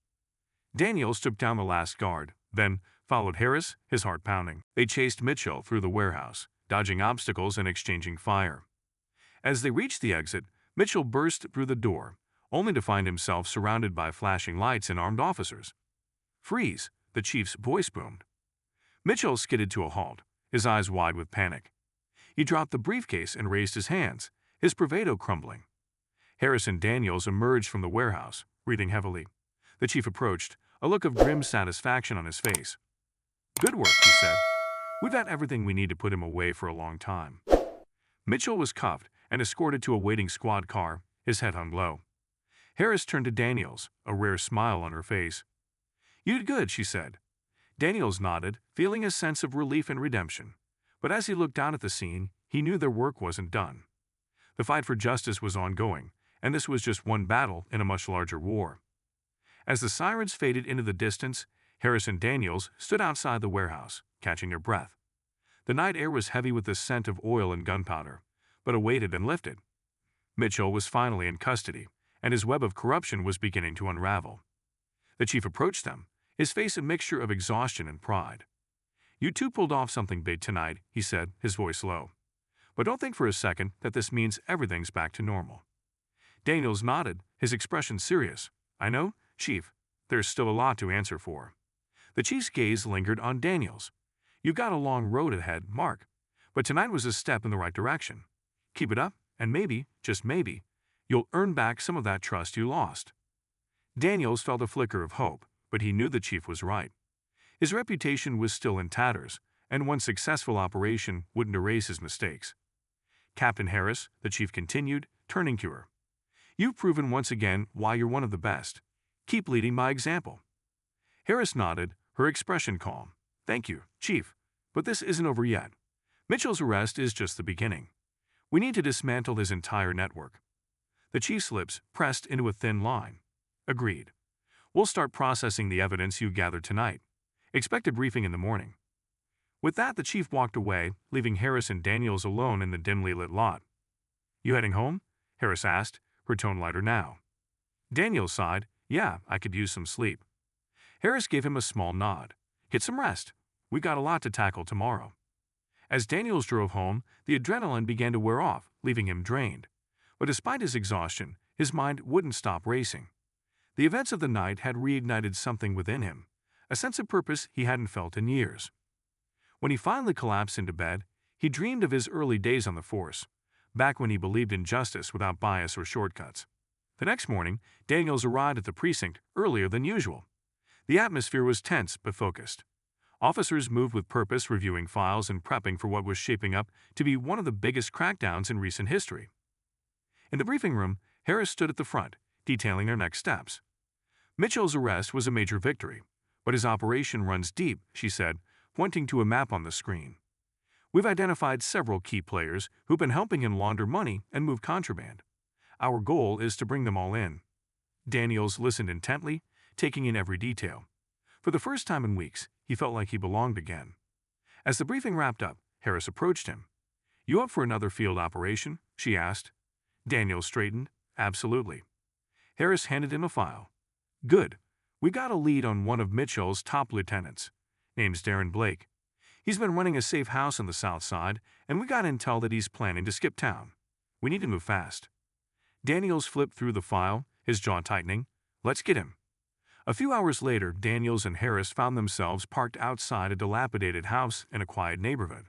Daniels took down the last guard, then followed Harris, his heart pounding. They chased Mitchell through the warehouse, dodging obstacles and exchanging fire. As they reached the exit, Mitchell burst through the door, only to find himself surrounded by flashing lights and armed officers. Freeze, the chief's voice boomed. Mitchell skidded to a halt, his eyes wide with panic. He dropped the briefcase and raised his hands, his bravado crumbling. Harris and Daniels emerged from the warehouse, breathing heavily. The chief approached, a look of grim satisfaction on his face. Good work, he said. We've had everything we need to put him away for a long time. Mitchell was cuffed and escorted to a waiting squad car, his head hung low. Harris turned to Daniels, a rare smile on her face. You did good, she said. Daniels nodded, feeling a sense of relief and redemption. But as he looked down at the scene, he knew their work wasn't done. The fight for justice was ongoing, and this was just one battle in a much larger war. As the sirens faded into the distance, Harris and Daniels stood outside the warehouse, catching their breath. The night air was heavy with the scent of oil and gunpowder, but a weight had been lifted. Mitchell was finally in custody, and his web of corruption was beginning to unravel. The chief approached them, his face a mixture of exhaustion and pride. You two pulled off something big tonight, he said, his voice low. But don't think for a second that this means everything's back to normal. Daniels nodded, his expression serious. I know, Chief, there's still a lot to answer for. The chief's gaze lingered on Daniels. You've got a long road ahead, Mark, but tonight was a step in the right direction. Keep it up, and maybe, just maybe, you'll earn back some of that trust you lost. Daniels felt a flicker of hope, but he knew the chief was right. His reputation was still in tatters, and one successful operation wouldn't erase his mistakes. Captain Harris, the chief continued, turning to her. You've proven once again why you're one of the best. Keep leading by example. Harris nodded, her expression calm. Thank you, Chief, but this isn't over yet. Mitchell's arrest is just the beginning. We need to dismantle his entire network. The chief's lips pressed into a thin line. Agreed. We'll start processing the evidence you gathered tonight. Expect a briefing in the morning. With that, the chief walked away, leaving Harris and Daniels alone in the dimly lit lot. You heading home? Harris asked, her tone lighter now. Daniels sighed. Yeah, I could use some sleep. Harris gave him a small nod. Get some rest. We got a lot to tackle tomorrow. As Daniels drove home, the adrenaline began to wear off, leaving him drained. But despite his exhaustion, his mind wouldn't stop racing. The events of the night had reignited something within him, a sense of purpose he hadn't felt in years. When he finally collapsed into bed, he dreamed of his early days on the force, back when he believed in justice without bias or shortcuts. The next morning, Daniels arrived at the precinct earlier than usual. The atmosphere was tense but focused. Officers moved with purpose, reviewing files and prepping for what was shaping up to be one of the biggest crackdowns in recent history. In the briefing room, Harris stood at the front, detailing their next steps. Mitchell's arrest was a major victory, but his operation runs deep, she said, pointing to a map on the screen. We've identified several key players who've been helping him launder money and move contraband. Our goal is to bring them all in. Daniels listened intently, taking in every detail. For the first time in weeks, he felt like he belonged again. As the briefing wrapped up, Harris approached him. You up for another field operation? She asked. Daniels straightened. Absolutely. Harris handed him a file. Good. We got a lead on one of Mitchell's top lieutenants. Name's Darren Blake. He's been running a safe house on the south side, and we got intel that he's planning to skip town. We need to move fast. Daniels flipped through the file, his jaw tightening. Let's get him. A few hours later, Daniels and Harris found themselves parked outside a dilapidated house in a quiet neighborhood.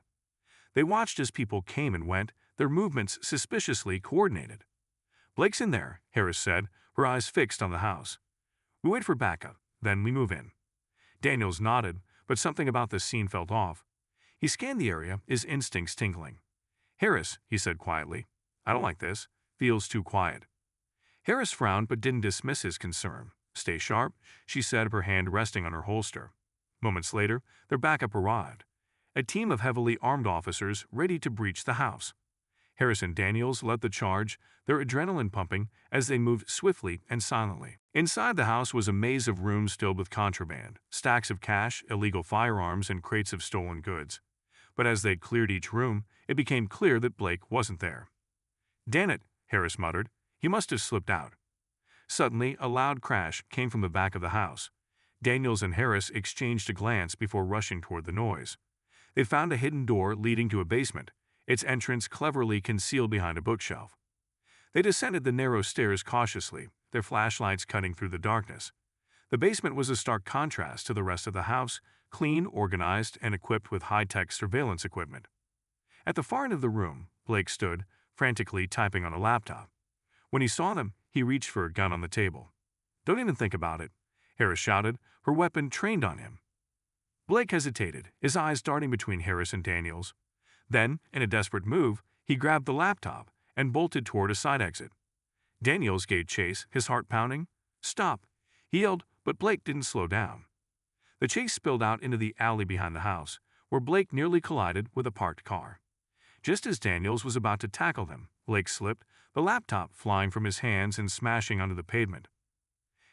They watched as people came and went, their movements suspiciously coordinated. Blake's in there, Harris said, her eyes fixed on the house. We wait for backup, then we move in. Daniels nodded, but something about the scene felt off. He scanned the area, his instincts tingling. Harris, he said quietly, I don't like this. Feels too quiet. Harris frowned but didn't dismiss his concern. Stay sharp, she said, her hand resting on her holster. Moments later, their backup arrived. A team of heavily armed officers ready to breach the house. Harris and Daniels led the charge, their adrenaline pumping as they moved swiftly and silently. Inside the house was a maze of rooms filled with contraband, stacks of cash, illegal firearms, and crates of stolen goods. But as they cleared each room, it became clear that Blake wasn't there. Damn it, Harris muttered. He must have slipped out. Suddenly, a loud crash came from the back of the house. Daniels and Harris exchanged a glance before rushing toward the noise. They found a hidden door leading to a basement, its entrance cleverly concealed behind a bookshelf. They descended the narrow stairs cautiously, their flashlights cutting through the darkness. The basement was a stark contrast to the rest of the house, clean, organized, and equipped with high-tech surveillance equipment. At the far end of the room, Blake stood, frantically typing on a laptop. When he saw them, he reached for a gun on the table. Don't even think about it, Harris shouted, her weapon trained on him. Blake hesitated, his eyes darting between Harris and Daniels. Then, in a desperate move, he grabbed the laptop and bolted toward a side exit. Daniels gave chase, his heart pounding. Stop, he yelled, but Blake didn't slow down. The chase spilled out into the alley behind the house, where Blake nearly collided with a parked car. Just as Daniels was about to tackle them, Blake slipped, the laptop flying from his hands and smashing onto the pavement.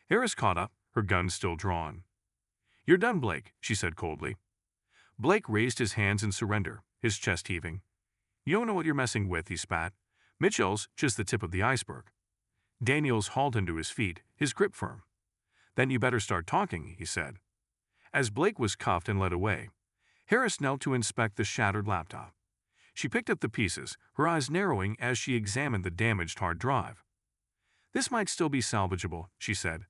Harris caught up, her gun still drawn. You're done, Blake, she said coldly. Blake raised his hands in surrender, his chest heaving. You don't know what you're messing with, he spat. Mitchell's just the tip of the iceberg. Daniels hauled him to his feet, his grip firm. Then you better start talking, he said. As Blake was cuffed and led away, Harris knelt to inspect the shattered laptop. She picked up the pieces, her eyes narrowing as she examined the damaged hard drive. This might still be salvageable, she said.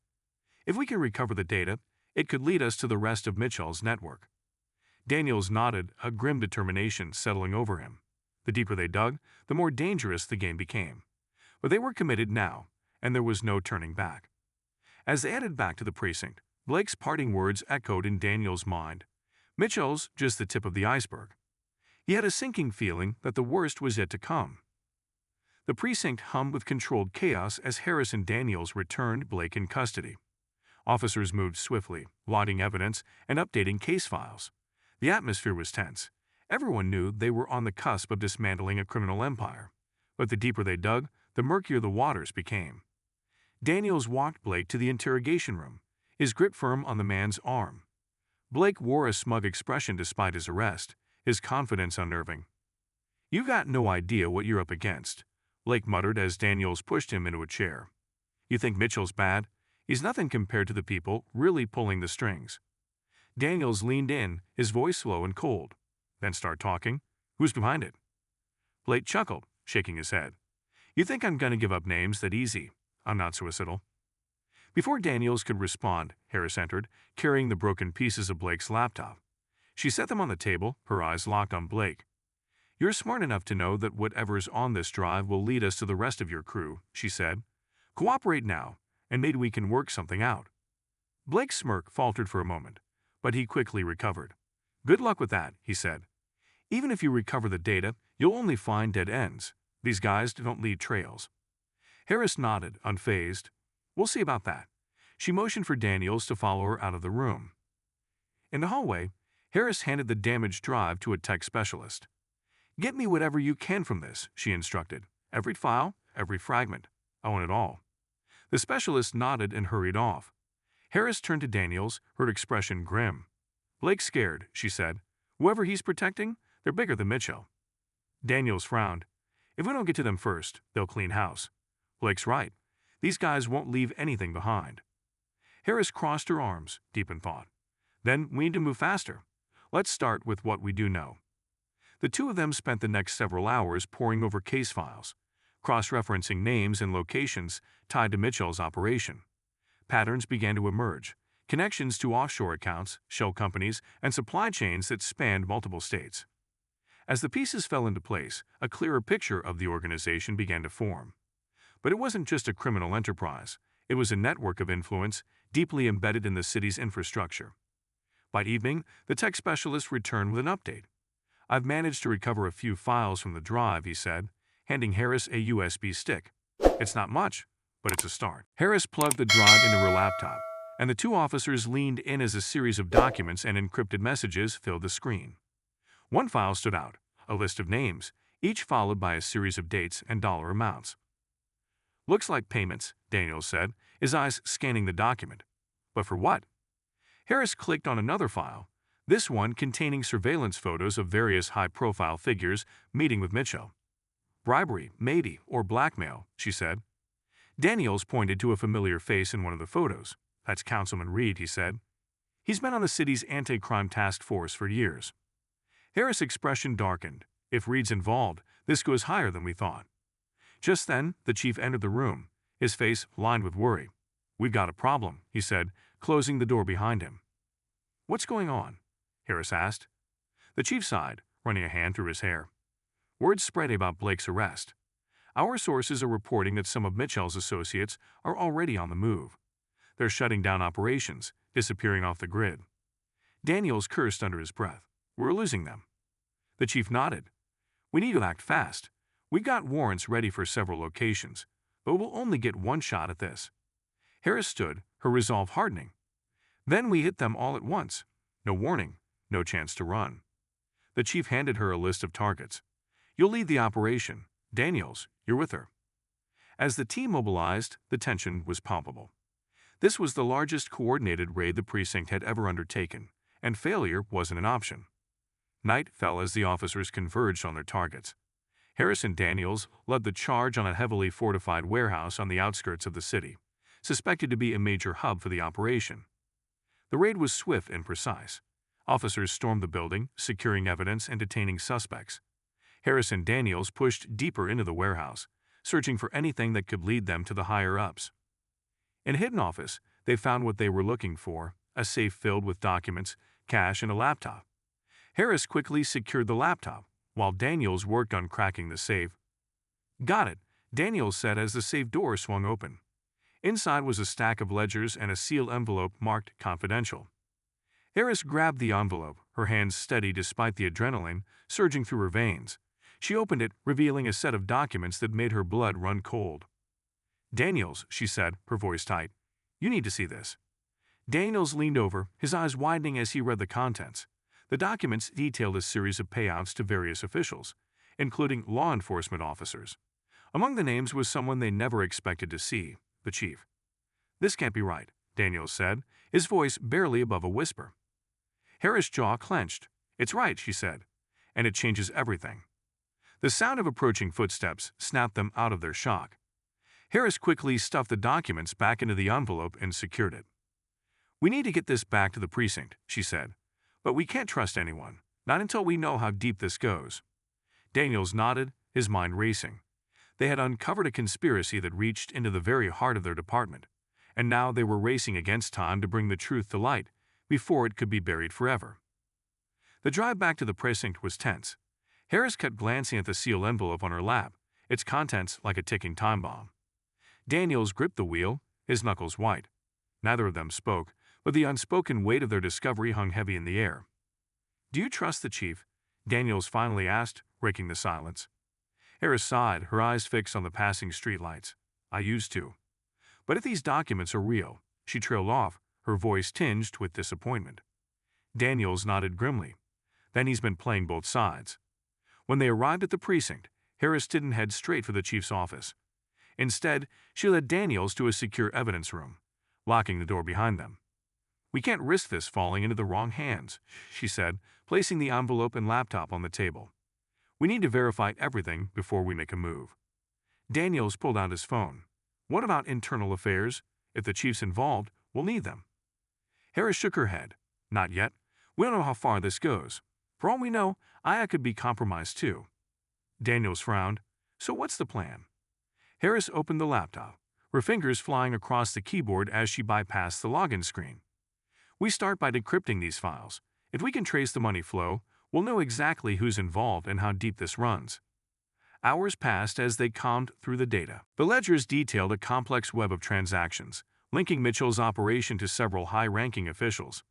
If we can recover the data, it could lead us to the rest of Mitchell's network. Daniels nodded, a grim determination settling over him. The deeper they dug, the more dangerous the game became. But they were committed now, and there was no turning back. As they headed back to the precinct, Blake's parting words echoed in Daniel's mind. Mitchell's just the tip of the iceberg. He had a sinking feeling that the worst was yet to come. The precinct hummed with controlled chaos as Harris and Daniels returned Blake in custody. Officers moved swiftly, logging evidence and updating case files. The atmosphere was tense. Everyone knew they were on the cusp of dismantling a criminal empire. But the deeper they dug, the murkier the waters became. Daniels walked Blake to the interrogation room, his grip firm on the man's arm. Blake wore a smug expression despite his arrest, his confidence unnerving. "You've got no idea what you're up against," Blake muttered as Daniels pushed him into a chair. "You think Mitchell's bad? He's nothing compared to the people really pulling the strings." Daniels leaned in, his voice slow and cold. "Then start talking. Who's behind it?" Blake chuckled, shaking his head. "You think I'm going to give up names that easy? I'm not suicidal." Before Daniels could respond, Harris entered, carrying the broken pieces of Blake's laptop. She set them on the table, her eyes locked on Blake. "You're smart enough to know that whatever's on this drive will lead us to the rest of your crew," she said. "Cooperate now, and maybe we can work something out." Blake's smirk faltered for a moment, but he quickly recovered. "Good luck with that," he said. "Even if you recover the data, you'll only find dead ends. These guys don't leave trails." Harris nodded, unfazed. "We'll see about that." She motioned for Daniels to follow her out of the room. In the hallway, Harris handed the damaged drive to a tech specialist. "Get me whatever you can from this," she instructed. "Every file, every fragment. I want it all." The specialist nodded and hurried off. Harris turned to Daniels, her expression grim. "Blake's scared," she said. "Whoever he's protecting, they're bigger than Mitchell." Daniels frowned. "If we don't get to them first, they'll clean house." Blake's right. These guys won't leave anything behind. Harris crossed her arms, deep in thought. "Then we need to move faster. Let's start with what we do know." The two of them spent the next several hours poring over case files, cross-referencing names and locations tied to Mitchell's operation. Patterns began to emerge, connections to offshore accounts, shell companies, and supply chains that spanned multiple states. As the pieces fell into place, a clearer picture of the organization began to form. But it wasn't just a criminal enterprise. It was a network of influence deeply embedded in the city's infrastructure. By evening, the tech specialist returned with an update. "I've managed to recover a few files from the drive," he said, handing Harris a USB stick. "It's not much, but it's a start." Harris plugged the drive into her laptop, and the two officers leaned in as a series of documents and encrypted messages filled the screen. One file stood out, a list of names, each followed by a series of dates and dollar amounts. "Looks like payments," Daniels said, his eyes scanning the document. "But for what?" Harris clicked on another file, this one containing surveillance photos of various high-profile figures meeting with Mitchell. "Bribery, maybe, or blackmail," she said. Daniels pointed to a familiar face in one of the photos. "That's Councilman Reed," he said. "He's been on the city's anti-crime task force for years." Harris' expression darkened. "If Reed's involved, this goes higher than we thought." Just then, the chief entered the room, his face lined with worry. "We've got a problem," he said, closing the door behind him. "What's going on?" Harris asked. The chief sighed, running a hand through his hair. "Word spread about Blake's arrest. Our sources are reporting that some of Mitchell's associates are already on the move. They're shutting down operations, disappearing off the grid." Daniels cursed under his breath. "We're losing them." The chief nodded. "We need to act fast. We've got warrants ready for several locations, but we'll only get one shot at this." Harris stood, her resolve hardening. "Then we hit them all at once. No warning, no chance to run." The chief handed her a list of targets. "You'll lead the operation. Daniels, you're with her." As the team mobilized, the tension was palpable. This was the largest coordinated raid the precinct had ever undertaken, and failure wasn't an option. Night fell as the officers converged on their targets. Harris and Daniels led the charge on a heavily fortified warehouse on the outskirts of the city, suspected to be a major hub for the operation. The raid was swift and precise. Officers stormed the building, securing evidence and detaining suspects. Harris and Daniels pushed deeper into the warehouse, searching for anything that could lead them to the higher-ups. In a hidden office, they found what they were looking for, a safe filled with documents, cash, and a laptop. Harris quickly secured the laptop, while Daniels worked on cracking the safe. "Got it," Daniels said as the safe door swung open. Inside was a stack of ledgers and a sealed envelope marked confidential. Harris grabbed the envelope, her hands steady despite the adrenaline surging through her veins. She opened it, revealing a set of documents that made her blood run cold. "Daniels," she said, her voice tight, "you need to see this." Daniels leaned over, his eyes widening as he read the contents. The documents detailed a series of payouts to various officials, including law enforcement officers. Among the names was someone they never expected to see, the chief. "This can't be right," Daniels said, his voice barely above a whisper. Harris' jaw clenched. "It's right," she said, "and it changes everything." The sound of approaching footsteps snapped them out of their shock. Harris quickly stuffed the documents back into the envelope and secured it. "We need to get this back to the precinct," she said, "but we can't trust anyone, not until we know how deep this goes." Daniels nodded, his mind racing. They had uncovered a conspiracy that reached into the very heart of their department, and now they were racing against time to bring the truth to light before it could be buried forever. The drive back to the precinct was tense. Harris kept glancing at the sealed envelope on her lap, its contents like a ticking time bomb. Daniels gripped the wheel, his knuckles white. Neither of them spoke, but the unspoken weight of their discovery hung heavy in the air. "Do you trust the chief?" Daniels finally asked, breaking the silence. Harris sighed, her eyes fixed on the passing streetlights. "I used to. But if these documents are real," she trailed off, her voice tinged with disappointment. Daniels nodded grimly. "Then he's been playing both sides." When they arrived at the precinct, Harris didn't head straight for the chief's office. Instead, she led Daniels to a secure evidence room, locking the door behind them. "We can't risk this falling into the wrong hands," she said, placing the envelope and laptop on the table. "We need to verify everything before we make a move." Daniels pulled out his phone. "What about internal affairs? If the chief's involved, we'll need them." Harris shook her head. "Not yet. We don't know how far this goes. For all we know, Aya could be compromised too." Daniels frowned. "So what's the plan?" Harris opened the laptop, her fingers flying across the keyboard as she bypassed the login screen. "We start by decrypting these files. If we can trace the money flow, we'll know exactly who's involved and how deep this runs." Hours passed as they combed through the data. The ledgers detailed a complex web of transactions, linking Mitchell's operation to several high-ranking officials.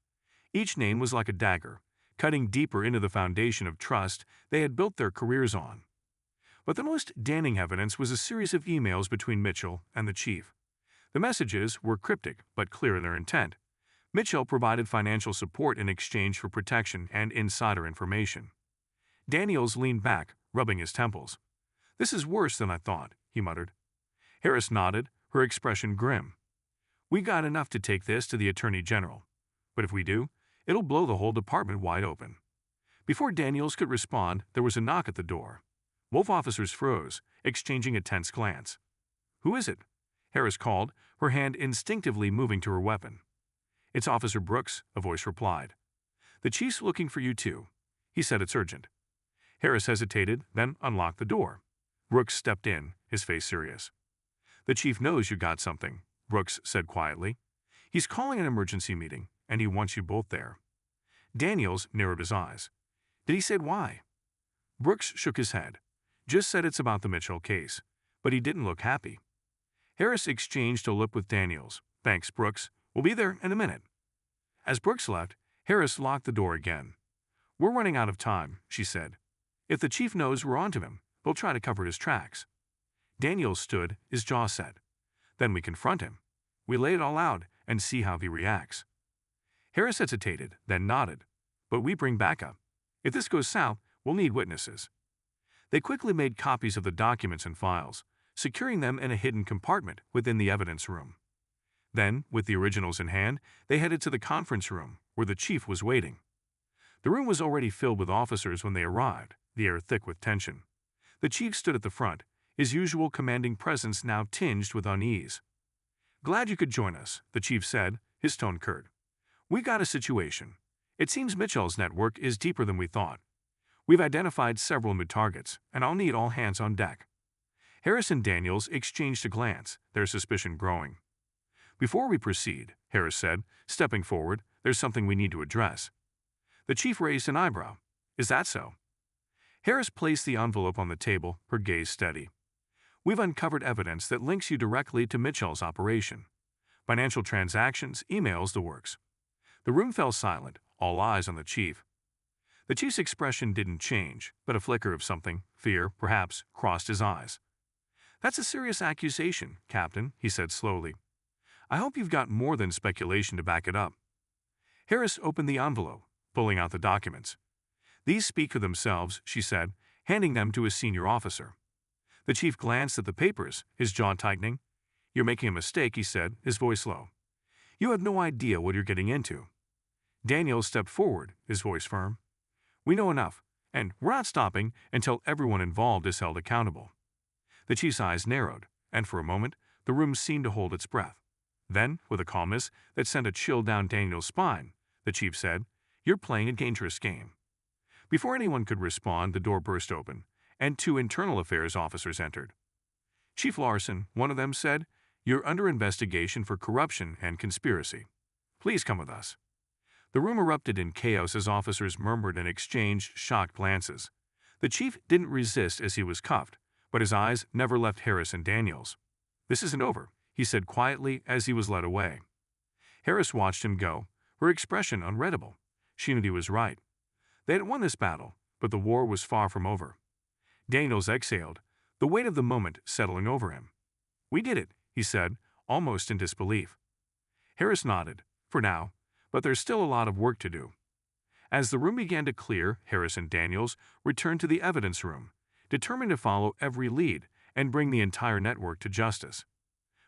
Each name was like a dagger, cutting deeper into the foundation of trust they had built their careers on. But the most damning evidence was a series of emails between Mitchell and the chief. The messages were cryptic but clear in their intent. Mitchell provided financial support in exchange for protection and insider information. Daniels leaned back, rubbing his temples. "This is worse than I thought," he muttered. Harris nodded, her expression grim. "We got enough to take this to the Attorney General. But if we do, it'll blow the whole department wide open." Before Daniels could respond, there was a knock at the door. Both officers froze, exchanging a tense glance. "Who is it?" Harris called, her hand instinctively moving to her weapon. "It's Officer Brooks," a voice replied. "The chief's looking for you too. He said it's urgent." Harris hesitated, then unlocked the door. Brooks stepped in, his face serious. "The chief knows you got something," Brooks said quietly. "He's calling an emergency meeting, and he wants you both there." Daniels narrowed his eyes. "Did he say why?" Brooks shook his head. "Just said it's about the Mitchell case, but he didn't look happy." Harris exchanged a look with Daniels. "Thanks, Brooks. We'll be there in a minute." As Brooks left, Harris locked the door again. "We're running out of time," she said. "If the chief knows we're onto him, we'll try to cover his tracks." Daniels stood, his jaw set. "Then we confront him. We lay it all out and see how he reacts." Harris hesitated, then nodded. "But we bring backup. If this goes south, we'll need witnesses." They quickly made copies of the documents and files, securing them in a hidden compartment within the evidence room. Then, with the originals in hand, they headed to the conference room, where the chief was waiting. The room was already filled with officers when they arrived, the air thick with tension. The chief stood at the front, his usual commanding presence now tinged with unease. "Glad you could join us," the chief said, his tone curt. "We got a situation. It seems Mitchell's network is deeper than we thought. We've identified several new targets, and I'll need all hands on deck." Harris and Daniels exchanged a glance, their suspicion growing. "Before we proceed," Harris said, stepping forward, "there's something we need to address." The chief raised an eyebrow. "Is that so?" Harris placed the envelope on the table, her gaze steady. We've uncovered evidence that links you directly to Mitchell's operation. Financial transactions, emails, the works. The room fell silent, all eyes on the chief. The chief's expression didn't change, but a flicker of something, fear, perhaps, crossed his eyes. That's a serious accusation, Captain, he said slowly. I hope you've got more than speculation to back it up. Harris opened the envelope, pulling out the documents. These speak for themselves, she said, handing them to a senior officer. The chief glanced at the papers, his jaw tightening. You're making a mistake, he said, his voice low. You have no idea what you're getting into. Daniels stepped forward, his voice firm. We know enough, and we're not stopping until everyone involved is held accountable. The chief's eyes narrowed, and for a moment, the room seemed to hold its breath. Then, with a calmness that sent a chill down Daniel's spine, the chief said, You're playing a dangerous game. Before anyone could respond, the door burst open, and 2 internal affairs officers entered. Chief Larson, one of them, said, You're under investigation for corruption and conspiracy. Please come with us. The room erupted in chaos as officers murmured and exchanged shocked glances. The chief didn't resist as he was cuffed, but his eyes never left Harris and Daniels. This isn't over, he said quietly as he was led away. Harris watched him go, her expression unreadable. She knew he was right. They had won this battle, but the war was far from over. Daniels exhaled, the weight of the moment settling over him. We did it, he said, almost in disbelief. Harris nodded, for now, but there's still a lot of work to do. As the room began to clear, Harris and Daniels returned to the evidence room, determined to follow every lead and bring the entire network to justice.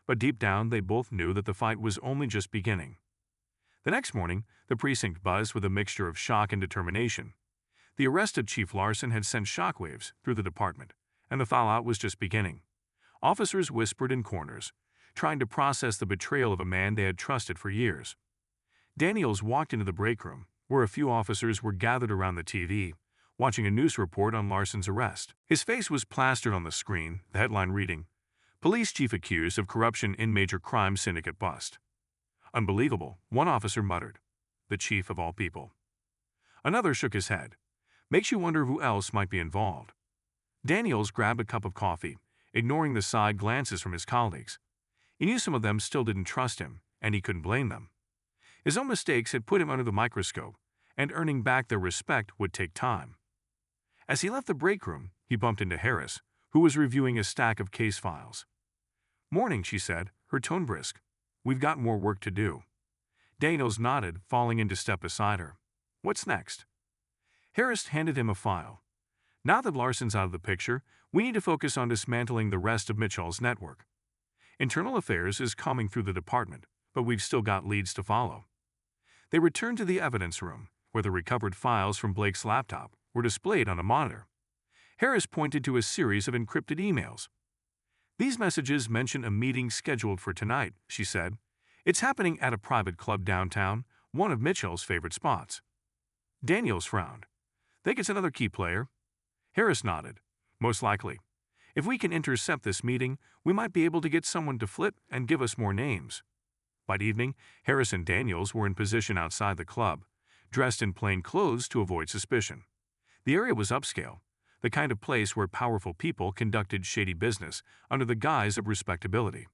But deep down, they both knew that the fight was only just beginning. The next morning, the precinct buzzed with a mixture of shock and determination. The arrest of Chief Larson had sent shockwaves through the department, and the fallout was just beginning. Officers whispered in corners, trying to process the betrayal of a man they had trusted for years. Daniels walked into the break room, where a few officers were gathered around the TV, watching a news report on Larson's arrest. His face was plastered on the screen, the headline reading, Police Chief Accused of Corruption in Major Crime Syndicate Bust. Unbelievable, one officer muttered. The chief of all people. Another shook his head. Makes you wonder who else might be involved. Daniels grabbed a cup of coffee, ignoring the side glances from his colleagues. He knew some of them still didn't trust him, and he couldn't blame them. His own mistakes had put him under the microscope, and earning back their respect would take time. As he left the break room, he bumped into Harris, who was reviewing a stack of case files. Morning, she said, her tone brisk. We've got more work to do. Daniels nodded, falling into step beside her. What's next? Harris handed him a file. Now that Larson's out of the picture, we need to focus on dismantling the rest of Mitchell's network. Internal affairs is coming through the department, but we've still got leads to follow. They returned to the evidence room, where the recovered files from Blake's laptop were displayed on a monitor. Harris pointed to a series of encrypted emails. These messages mention a meeting scheduled for tonight, she said. It's happening at a private club downtown, one of Mitchell's favorite spots. Daniels frowned. Think it's another key player? Harris nodded. Most likely. If we can intercept this meeting, we might be able to get someone to flip and give us more names. By evening, Harris and Daniels were in position outside the club, dressed in plain clothes to avoid suspicion. The area was upscale, the kind of place where powerful people conducted shady business under the guise of respectability.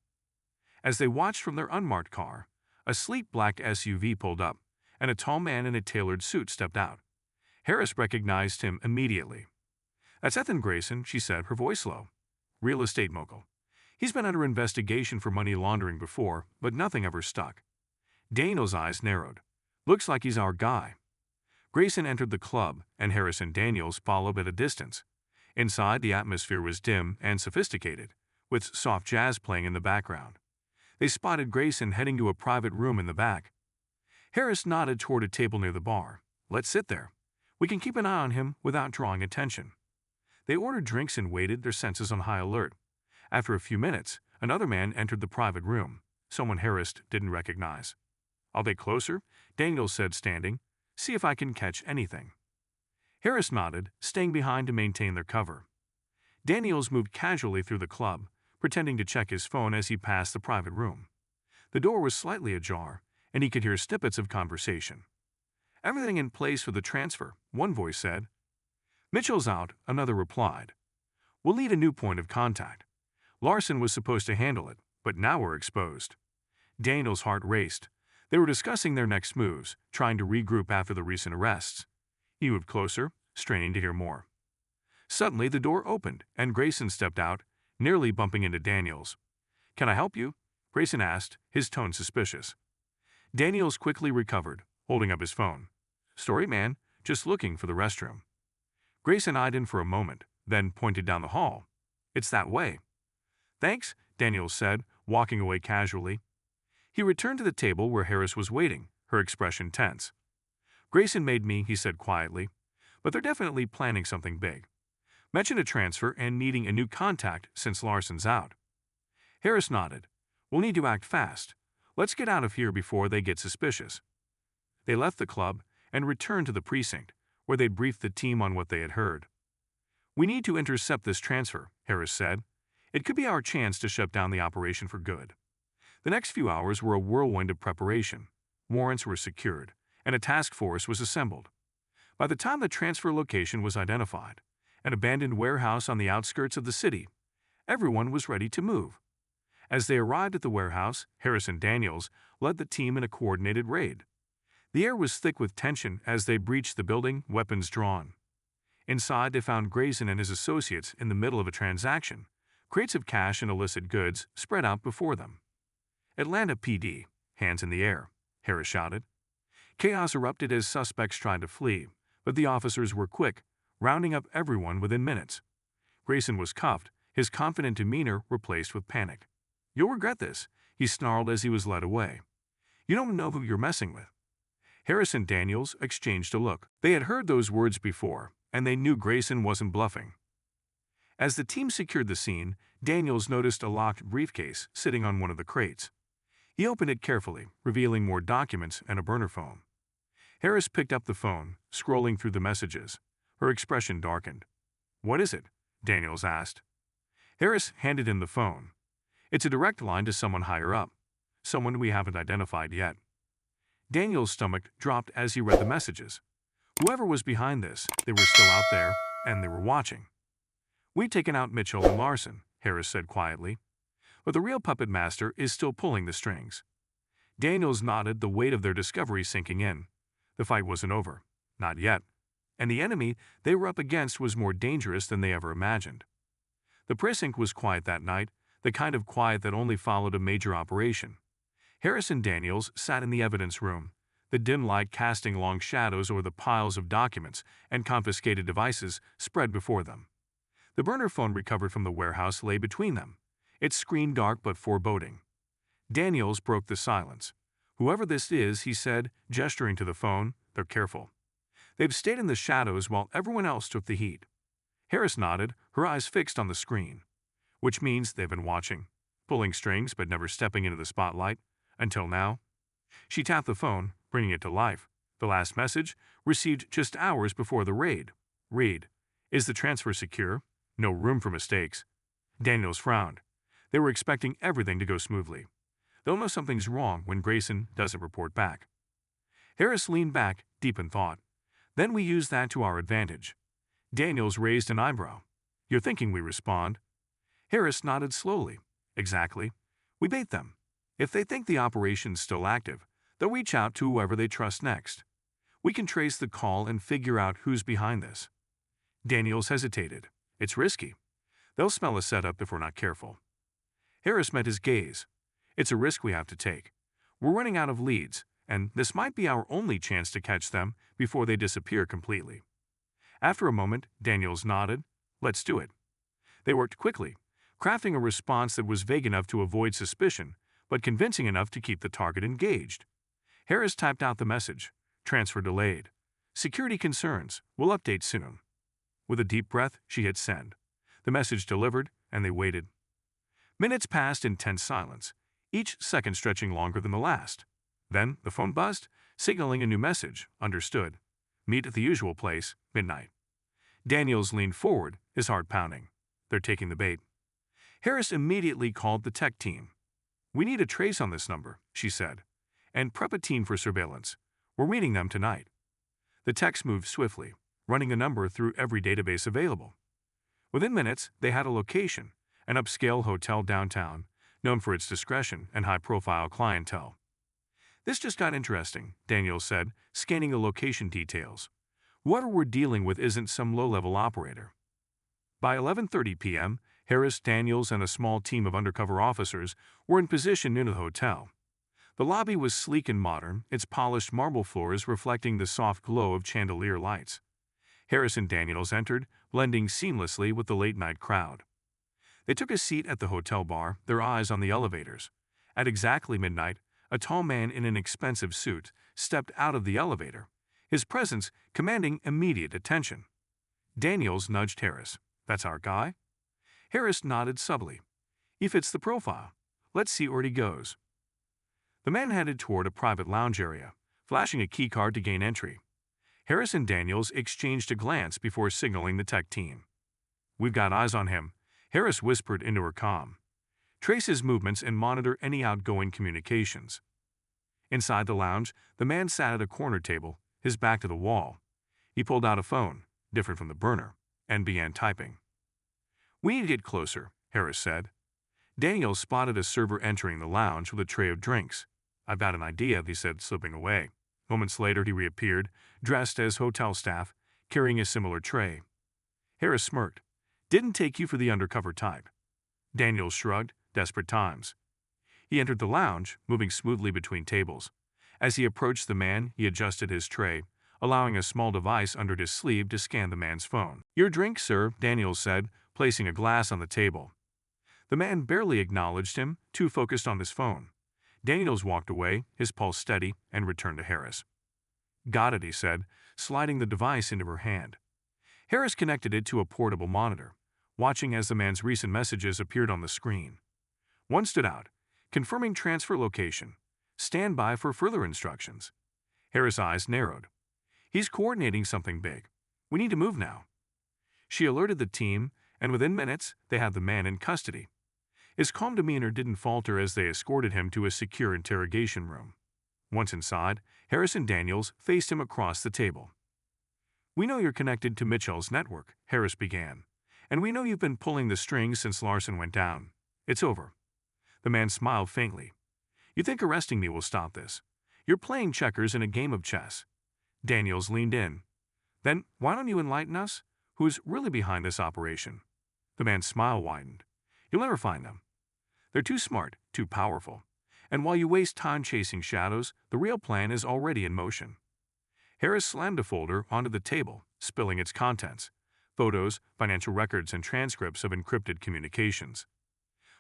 As they watched from their unmarked car, a sleek black SUV pulled up, and a tall man in a tailored suit stepped out. Harris recognized him immediately. That's Ethan Grayson, she said, her voice low. Real estate mogul. He's been under investigation for money laundering before, but nothing ever stuck. Daniel's eyes narrowed. Looks like he's our guy. Grayson entered the club, and Harris and Daniels followed at a distance. Inside, the atmosphere was dim and sophisticated, with soft jazz playing in the background. They spotted Grayson heading to a private room in the back. Harris nodded toward a table near the bar. Let's sit there. We can keep an eye on him without drawing attention. They ordered drinks and waited, their senses on high alert. After a few minutes, another man entered the private room, someone Harris didn't recognize. I'll be closer, Daniels said, standing. See if I can catch anything. Harris nodded, staying behind to maintain their cover. Daniels moved casually through the club, pretending to check his phone as he passed the private room. The door was slightly ajar, and he could hear snippets of conversation. Everything in place for the transfer, one voice said. Mitchell's out, another replied. We'll need a new point of contact. Larson was supposed to handle it, but now we're exposed. Daniel's heart raced. They were discussing their next moves, trying to regroup after the recent arrests. He moved closer, straining to hear more. Suddenly, the door opened, and Grayson stepped out, nearly bumping into Daniels. Can I help you? Grayson asked, his tone suspicious. Daniels quickly recovered, holding up his phone. Story man, just looking for the restroom. Grayson eyed him for a moment, then pointed down the hall. It's that way. Thanks, Daniels said, walking away casually. He returned to the table where Harris was waiting, her expression tense. Grayson made me, he said quietly, but they're definitely planning something big. Mentioned a transfer and needing a new contact since Larson's out. Harris nodded. We'll need to act fast. Let's get out of here before they get suspicious. They left the club and returned to the precinct, where they'd briefed the team on what they had heard. We need to intercept this transfer, Harris said. It could be our chance to shut down the operation for good. The next few hours were a whirlwind of preparation. Warrants were secured, and a task force was assembled. By the time the transfer location was identified, an abandoned warehouse on the outskirts of the city, everyone was ready to move. As they arrived at the warehouse, Harris and Daniels led the team in a coordinated raid. The air was thick with tension as they breached the building, weapons drawn. Inside, they found Grayson and his associates in the middle of a transaction, crates of cash and illicit goods spread out before them. Atlanta PD, hands in the air, Harris shouted. Chaos erupted as suspects tried to flee, but the officers were quick, rounding up everyone within minutes. Grayson was cuffed, his confident demeanor replaced with panic. You'll regret this, he snarled as he was led away. You don't know who you're messing with. Harris and Daniels exchanged a look. They had heard those words before, and they knew Grayson wasn't bluffing. As the team secured the scene, Daniels noticed a locked briefcase sitting on one of the crates. He opened it carefully, revealing more documents and a burner phone. Harris picked up the phone, scrolling through the messages. Her expression darkened. What is it? Daniels asked. Harris handed him the phone. It's a direct line to someone higher up, someone we haven't identified yet. Daniel's stomach dropped as he read the messages. Whoever was behind this, they were still out there, and they were watching. We've taken out Mitchell and Larson, Harris said quietly, but the real puppet master is still pulling the strings. Daniels nodded, the weight of their discovery sinking in. The fight wasn't over. Not yet. And the enemy they were up against was more dangerous than they ever imagined. The precinct was quiet that night, the kind of quiet that only followed a major operation. Harris and Daniels sat in the evidence room, the dim light casting long shadows over the piles of documents and confiscated devices spread before them. The burner phone recovered from the warehouse lay between them, its screen dark but foreboding. Daniels broke the silence. Whoever this is, he said, gesturing to the phone, they're careful. They've stayed in the shadows while everyone else took the heat. Harris nodded, her eyes fixed on the screen. Which means they've been watching, pulling strings but never stepping into the spotlight, until now. She tapped the phone, bringing it to life. The last message, received just hours before the raid. Read. Is the transfer secure? No room for mistakes. Daniels frowned. They were expecting everything to go smoothly. They'll know something's wrong when Grayson doesn't report back. Harris leaned back, deep in thought. Then we use that to our advantage. Daniels raised an eyebrow. You're thinking we respond? Harris nodded slowly. Exactly. We bait them. If they think the operation's still active, they'll reach out to whoever they trust next. We can trace the call and figure out who's behind this. Daniels hesitated. It's risky. They'll smell a setup if we're not careful. Harris met his gaze. It's a risk we have to take. We're running out of leads, and this might be our only chance to catch them before they disappear completely. After a moment, Daniels nodded. Let's do it. They worked quickly, crafting a response that was vague enough to avoid suspicion, but convincing enough to keep the target engaged. Harris typed out the message. Transfer delayed. Security concerns. We'll update soon. With a deep breath, she hit send. The message delivered, and they waited. Minutes passed in tense silence, each second stretching longer than the last. Then the phone buzzed, signaling a new message. Understood. Meet at the usual place, midnight. Daniels leaned forward, his heart pounding. They're taking the bait. Harris immediately called the tech team. We need a trace on this number, she said, and prep a team for surveillance. We're meeting them tonight. The techs moved swiftly, running a number through every database available. Within minutes, they had a location, an upscale hotel downtown, known for its discretion and high-profile clientele. This just got interesting, Daniels said, scanning the location details. Whoever we're dealing with isn't some low-level operator. By 11:30 p.m., Harris, Daniels, and a small team of undercover officers were in position near the hotel. The lobby was sleek and modern, its polished marble floors reflecting the soft glow of chandelier lights. Harris and Daniels entered, blending seamlessly with the late-night crowd. They took a seat at the hotel bar, their eyes on the elevators. At exactly midnight, a tall man in an expensive suit stepped out of the elevator, his presence commanding immediate attention. Daniels nudged Harris. "That's our guy?" Harris nodded subtly. "He fits the profile. Let's see where he goes." The man headed toward a private lounge area, flashing a key card to gain entry. Harris and Daniels exchanged a glance before signaling the tech team. "We've got eyes on him," Harris whispered into her comm. "Trace his movements and monitor any outgoing communications." Inside the lounge, the man sat at a corner table, his back to the wall. He pulled out a phone, different from the burner, and began typing. "We need to get closer," Harris said. Daniels spotted a server entering the lounge with a tray of drinks. "I've got an idea," he said, slipping away. Moments later, he reappeared, dressed as hotel staff, carrying a similar tray. Harris smirked. "Didn't take you for the undercover type." Daniels shrugged. "Desperate times." He entered the lounge, moving smoothly between tables. As he approached the man, he adjusted his tray, allowing a small device under his sleeve to scan the man's phone. "Your drink, sir," Daniels said, placing a glass on the table. The man barely acknowledged him, too focused on his phone. Daniels walked away, his pulse steady, and returned to Harris. "Got it," he said, sliding the device into her hand. Harris connected it to a portable monitor, watching as the man's recent messages appeared on the screen. One stood out, confirming transfer location. Stand by for further instructions. Harris' eyes narrowed. "He's coordinating something big. We need to move now." She alerted the team, and within minutes, they had the man in custody. His calm demeanor didn't falter as they escorted him to a secure interrogation room. Once inside, Harris and Daniels faced him across the table. "We know you're connected to Mitchell's network," Harris began, "and we know you've been pulling the strings since Larson went down. It's over." The man smiled faintly. "You think arresting me will stop this? You're playing checkers in a game of chess." Daniels leaned in. "Then why don't you enlighten us? Who's really behind this operation?" The man's smile widened. "You'll never find them. They're too smart, too powerful. And while you waste time chasing shadows, the real plan is already in motion." Harris slammed a folder onto the table, spilling its contents: photos, financial records, and transcripts of encrypted communications.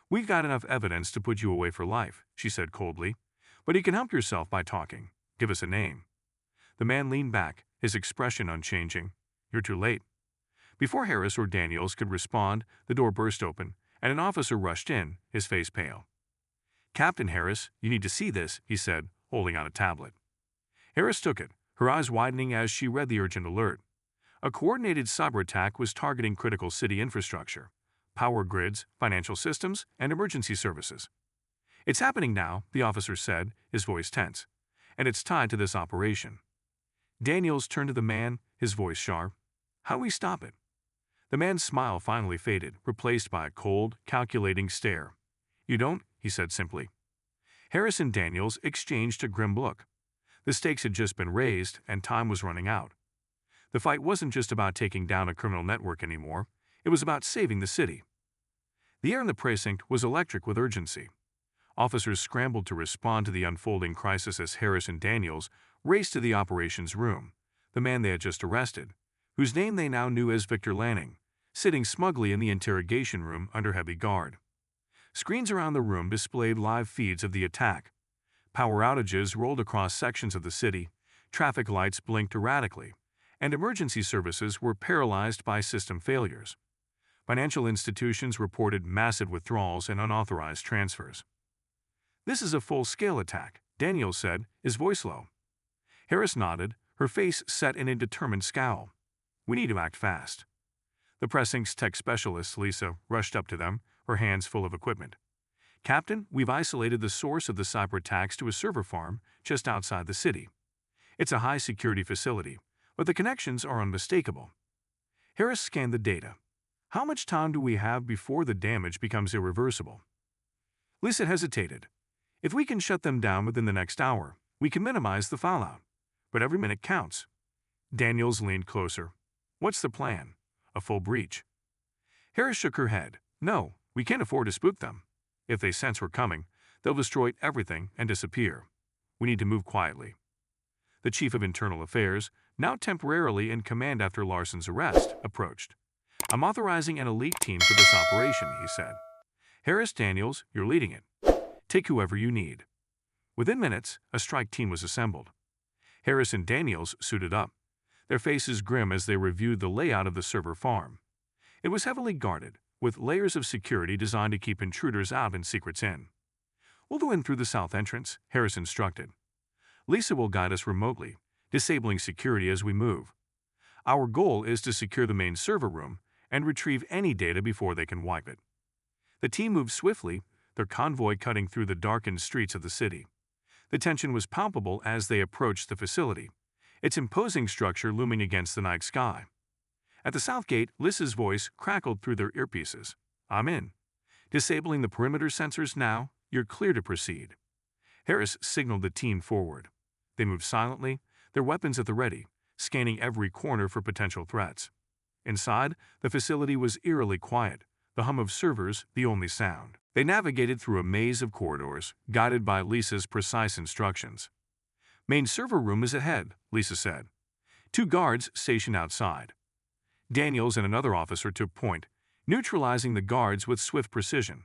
"We've got enough evidence to put you away for life," she said coldly. "But you can help yourself by talking. Give us a name." The man leaned back, his expression unchanging. "You're too late." Before Harris or Daniels could respond, the door burst open, and an officer rushed in, his face pale. "Captain Harris, you need to see this," he said, holding out a tablet. Harris took it, her eyes widening as she read the urgent alert. A coordinated cyber attack was targeting critical city infrastructure, power grids, financial systems, and emergency services. "It's happening now," the officer said, his voice tense, "and it's tied to this operation." Daniels turned to the man, his voice sharp. "How do we stop it?" The man's smile finally faded, replaced by a cold, calculating stare. "You don't," he said simply. Harris and Daniels exchanged a grim look. The stakes had just been raised, and time was running out. The fight wasn't just about taking down a criminal network anymore. It was about saving the city. The air in the precinct was electric with urgency. Officers scrambled to respond to the unfolding crisis as Harris and Daniels raced to the operations room, the man they had just arrested, whose name they now knew as Victor Lanning, sitting smugly in the interrogation room under heavy guard. Screens around the room displayed live feeds of the attack. Power outages rolled across sections of the city, traffic lights blinked erratically, and emergency services were paralyzed by system failures. Financial institutions reported massive withdrawals and unauthorized transfers. "This is a full-scale attack," Daniels said, his voice low. Harris nodded, her face set in a determined scowl. "We need to act fast." The precinct's tech specialist, Lisa, rushed up to them, her hands full of equipment. "Captain, we've isolated the source of the cyber attacks to a server farm just outside the city. It's a high-security facility, but the connections are unmistakable. Harris scanned the data. How much time do we have before the damage becomes irreversible? Lisa hesitated. If we can shut them down within the next hour, we can minimize the fallout. But every minute counts. Daniels leaned closer. What's the plan? A full breach? Harris shook her head. No, we can't afford to spook them. If they sense we're coming, they'll destroy everything and disappear. We need to move quietly. The Chief of Internal Affairs, now temporarily in command after Larson's arrest, approached. I'm authorizing an elite team for this operation, he said. Harris, Daniels, you're leading it. Take whoever you need. Within minutes, a strike team was assembled. Harris and Daniels suited up, their faces grim as they reviewed the layout of the server farm. It was heavily guarded, with layers of security designed to keep intruders out and secrets in. We'll go in through the south entrance, Harris instructed. Lisa will guide us remotely, disabling security as we move. Our goal is to secure the main server room and retrieve any data before they can wipe it. The team moved swiftly, their convoy cutting through the darkened streets of the city. The tension was palpable as they approached the facility, its imposing structure looming against the night sky. At the south gate, Lisa's voice crackled through their earpieces. I'm in. Disabling the perimeter sensors now, you're clear to proceed. Harris signaled the team forward. They moved silently, their weapons at the ready, scanning every corner for potential threats. Inside, the facility was eerily quiet, the hum of servers the only sound. They navigated through a maze of corridors, guided by Lisa's precise instructions. Main server room is ahead, Lisa said. 2 guards stationed outside. Daniels and another officer took point, neutralizing the guards with swift precision.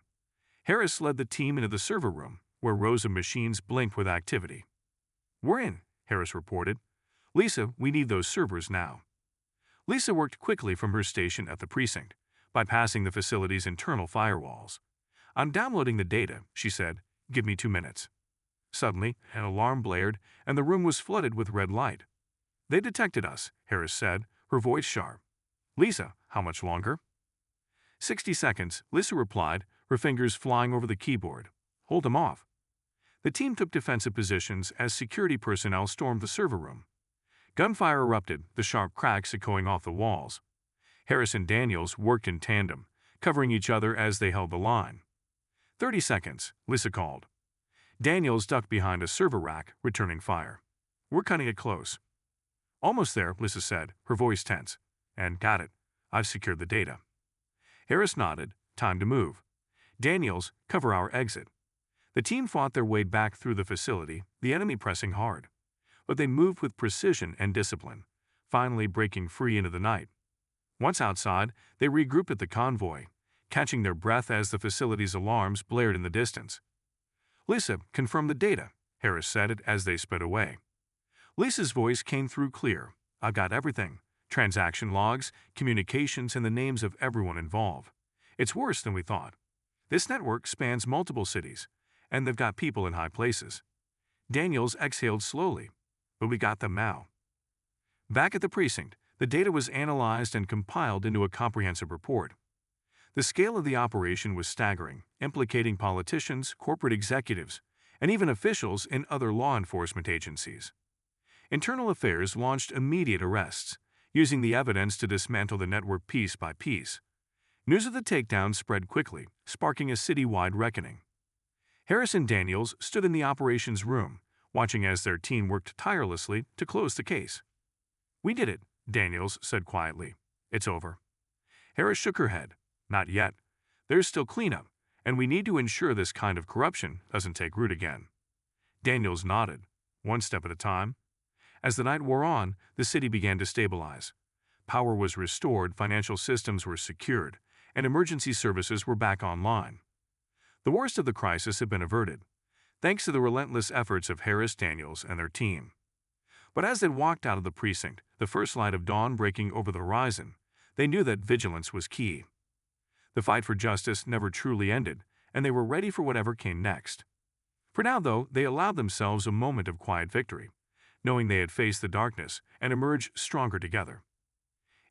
Harris led the team into the server room, where rows of machines blinked with activity. We're in, Harris reported. Lisa, we need those servers now. Lisa worked quickly from her station at the precinct, bypassing the facility's internal firewalls. I'm downloading the data, she said. Give me 2 minutes. Suddenly, an alarm blared, and the room was flooded with red light. They detected us, Harris said, her voice sharp. Lisa, how much longer? 60 seconds, Lisa replied, her fingers flying over the keyboard. Hold them off. The team took defensive positions as security personnel stormed the server room. Gunfire erupted, the sharp cracks echoing off the walls. Harris and Daniels worked in tandem, covering each other as they held the line. 30 seconds, Lisa called. Daniels ducked behind a server rack, returning fire. We're cutting it close. Almost there, Lisa said, her voice tense. And got it. I've secured the data. Harris nodded. Time to move. Daniels, cover our exit. The team fought their way back through the facility, the enemy pressing hard. But they moved with precision and discipline, finally breaking free into the night. Once outside, they regrouped at the convoy, catching their breath as the facility's alarms blared in the distance. Lisa, confirm the data, Harris said as they sped away. Lisa's voice came through clear. I've got everything. Transaction logs, communications, and the names of everyone involved. It's worse than we thought. This network spans multiple cities, and they've got people in high places. Daniels exhaled slowly, but we got them now. Back at the precinct, the data was analyzed and compiled into a comprehensive report. The scale of the operation was staggering, implicating politicians, corporate executives, and even officials in other law enforcement agencies. Internal Affairs launched immediate arrests, using the evidence to dismantle the network piece by piece. News of the takedown spread quickly, sparking a citywide reckoning. Harris and Daniels stood in the operations room, watching as their team worked tirelessly to close the case. We did it, Daniels said quietly. It's over. Harris shook her head. Not yet. There's still cleanup, and we need to ensure this kind of corruption doesn't take root again. Daniels nodded, one step at a time. As the night wore on, the city began to stabilize. Power was restored, financial systems were secured, and emergency services were back online. The worst of the crisis had been averted, thanks to the relentless efforts of Harris, Daniels, and their team. But as they walked out of the precinct, the first light of dawn breaking over the horizon, they knew that vigilance was key. The fight for justice never truly ended, and they were ready for whatever came next. For now, though, they allowed themselves a moment of quiet victory, knowing they had faced the darkness and emerged stronger together.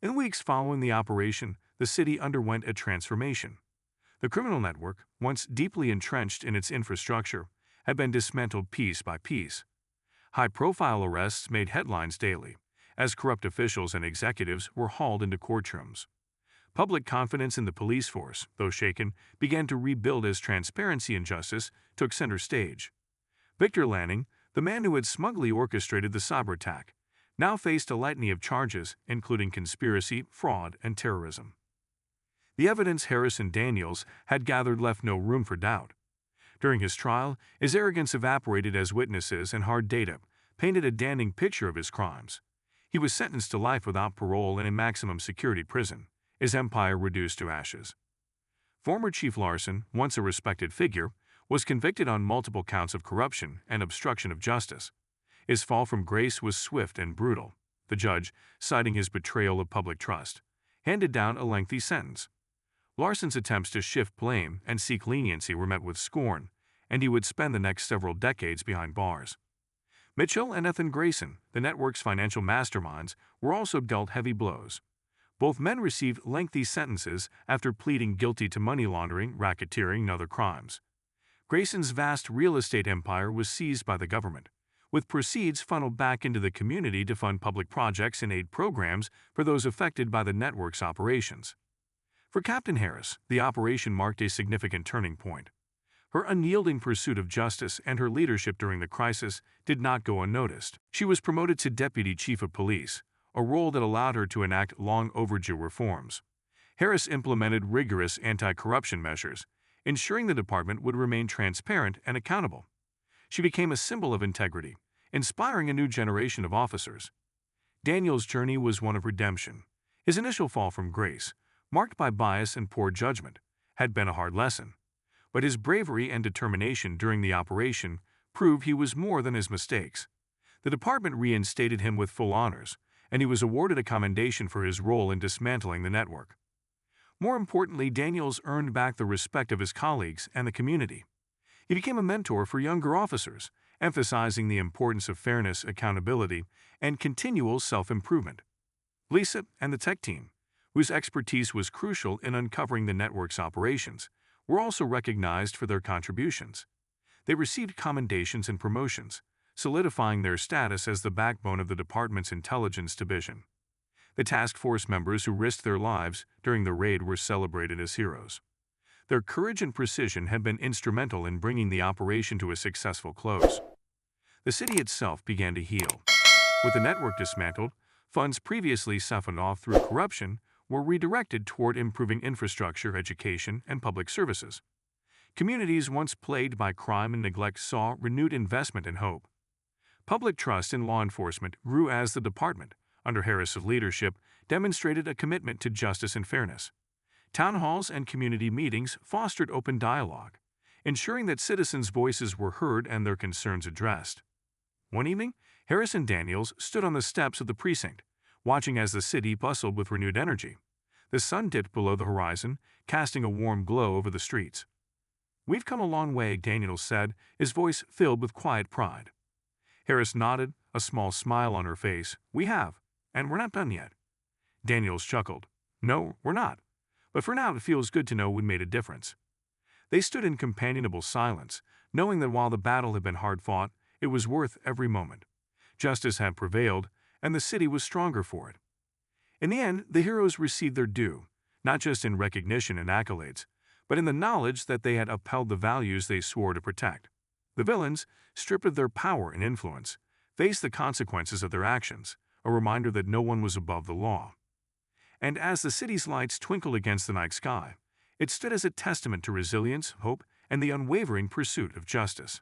In the weeks following the operation, the city underwent a transformation. The criminal network, once deeply entrenched in its infrastructure, had been dismantled piece by piece. High-profile arrests made headlines daily, as corrupt officials and executives were hauled into courtrooms. Public confidence in the police force, though shaken, began to rebuild as transparency and justice took center stage. Victor Lanning, the man who had smugly orchestrated the cyber attack, now faced a litany of charges, including conspiracy, fraud, and terrorism. The evidence Harris and Daniels had gathered left no room for doubt. During his trial, his arrogance evaporated as witnesses and hard data painted a damning picture of his crimes. He was sentenced to life without parole in a maximum security prison, his empire reduced to ashes. Former Chief Larson, once a respected figure, was convicted on multiple counts of corruption and obstruction of justice. His fall from grace was swift and brutal. The judge, citing his betrayal of public trust, handed down a lengthy sentence. Larson's attempts to shift blame and seek leniency were met with scorn, and he would spend the next several decades behind bars. Mitchell and Ethan Grayson, the network's financial masterminds, were also dealt heavy blows. Both men received lengthy sentences after pleading guilty to money laundering, racketeering, and other crimes. Grayson's vast real estate empire was seized by the government, with proceeds funneled back into the community to fund public projects and aid programs for those affected by the network's operations. For Captain Harris, the operation marked a significant turning point. Her unyielding pursuit of justice and her leadership during the crisis did not go unnoticed. She was promoted to Deputy Chief of Police, a role that allowed her to enact long-overdue reforms. Harris implemented rigorous anti-corruption measures, ensuring the department would remain transparent and accountable. She became a symbol of integrity, inspiring a new generation of officers. Daniel's journey was one of redemption. His initial fall from grace, marked by bias and poor judgment, had been a hard lesson. But his bravery and determination during the operation proved he was more than his mistakes. The department reinstated him with full honors, and he was awarded a commendation for his role in dismantling the network. More importantly, Daniels earned back the respect of his colleagues and the community. He became a mentor for younger officers, emphasizing the importance of fairness, accountability, and continual self-improvement. Lisa and the tech team, whose expertise was crucial in uncovering the network's operations, were also recognized for their contributions. They received commendations and promotions, solidifying their status as the backbone of the department's intelligence division. The task force members who risked their lives during the raid were celebrated as heroes. Their courage and precision had been instrumental in bringing the operation to a successful close. The city itself began to heal. With the network dismantled, funds previously siphoned off through corruption were redirected toward improving infrastructure, education, and public services. Communities once plagued by crime and neglect saw renewed investment and hope. Public trust in law enforcement grew as the department, under Harris's leadership, demonstrated a commitment to justice and fairness. Town halls and community meetings fostered open dialogue, ensuring that citizens' voices were heard and their concerns addressed. One evening, Harris and Daniels stood on the steps of the precinct, watching as the city bustled with renewed energy. The sun dipped below the horizon, casting a warm glow over the streets. "We've come a long way," Daniels said, his voice filled with quiet pride. Harris nodded, a small smile on her face. "We have, and we're not done yet." Daniels chuckled. "No, we're not. But for now it feels good to know we made a difference." They stood in companionable silence, knowing that while the battle had been hard-fought, it was worth every moment. Justice had prevailed, and the city was stronger for it. In the end, the heroes received their due, not just in recognition and accolades, but in the knowledge that they had upheld the values they swore to protect. The villains, stripped of their power and influence, faced the consequences of their actions, a reminder that no one was above the law. And as the city's lights twinkled against the night sky, it stood as a testament to resilience, hope, and the unwavering pursuit of justice.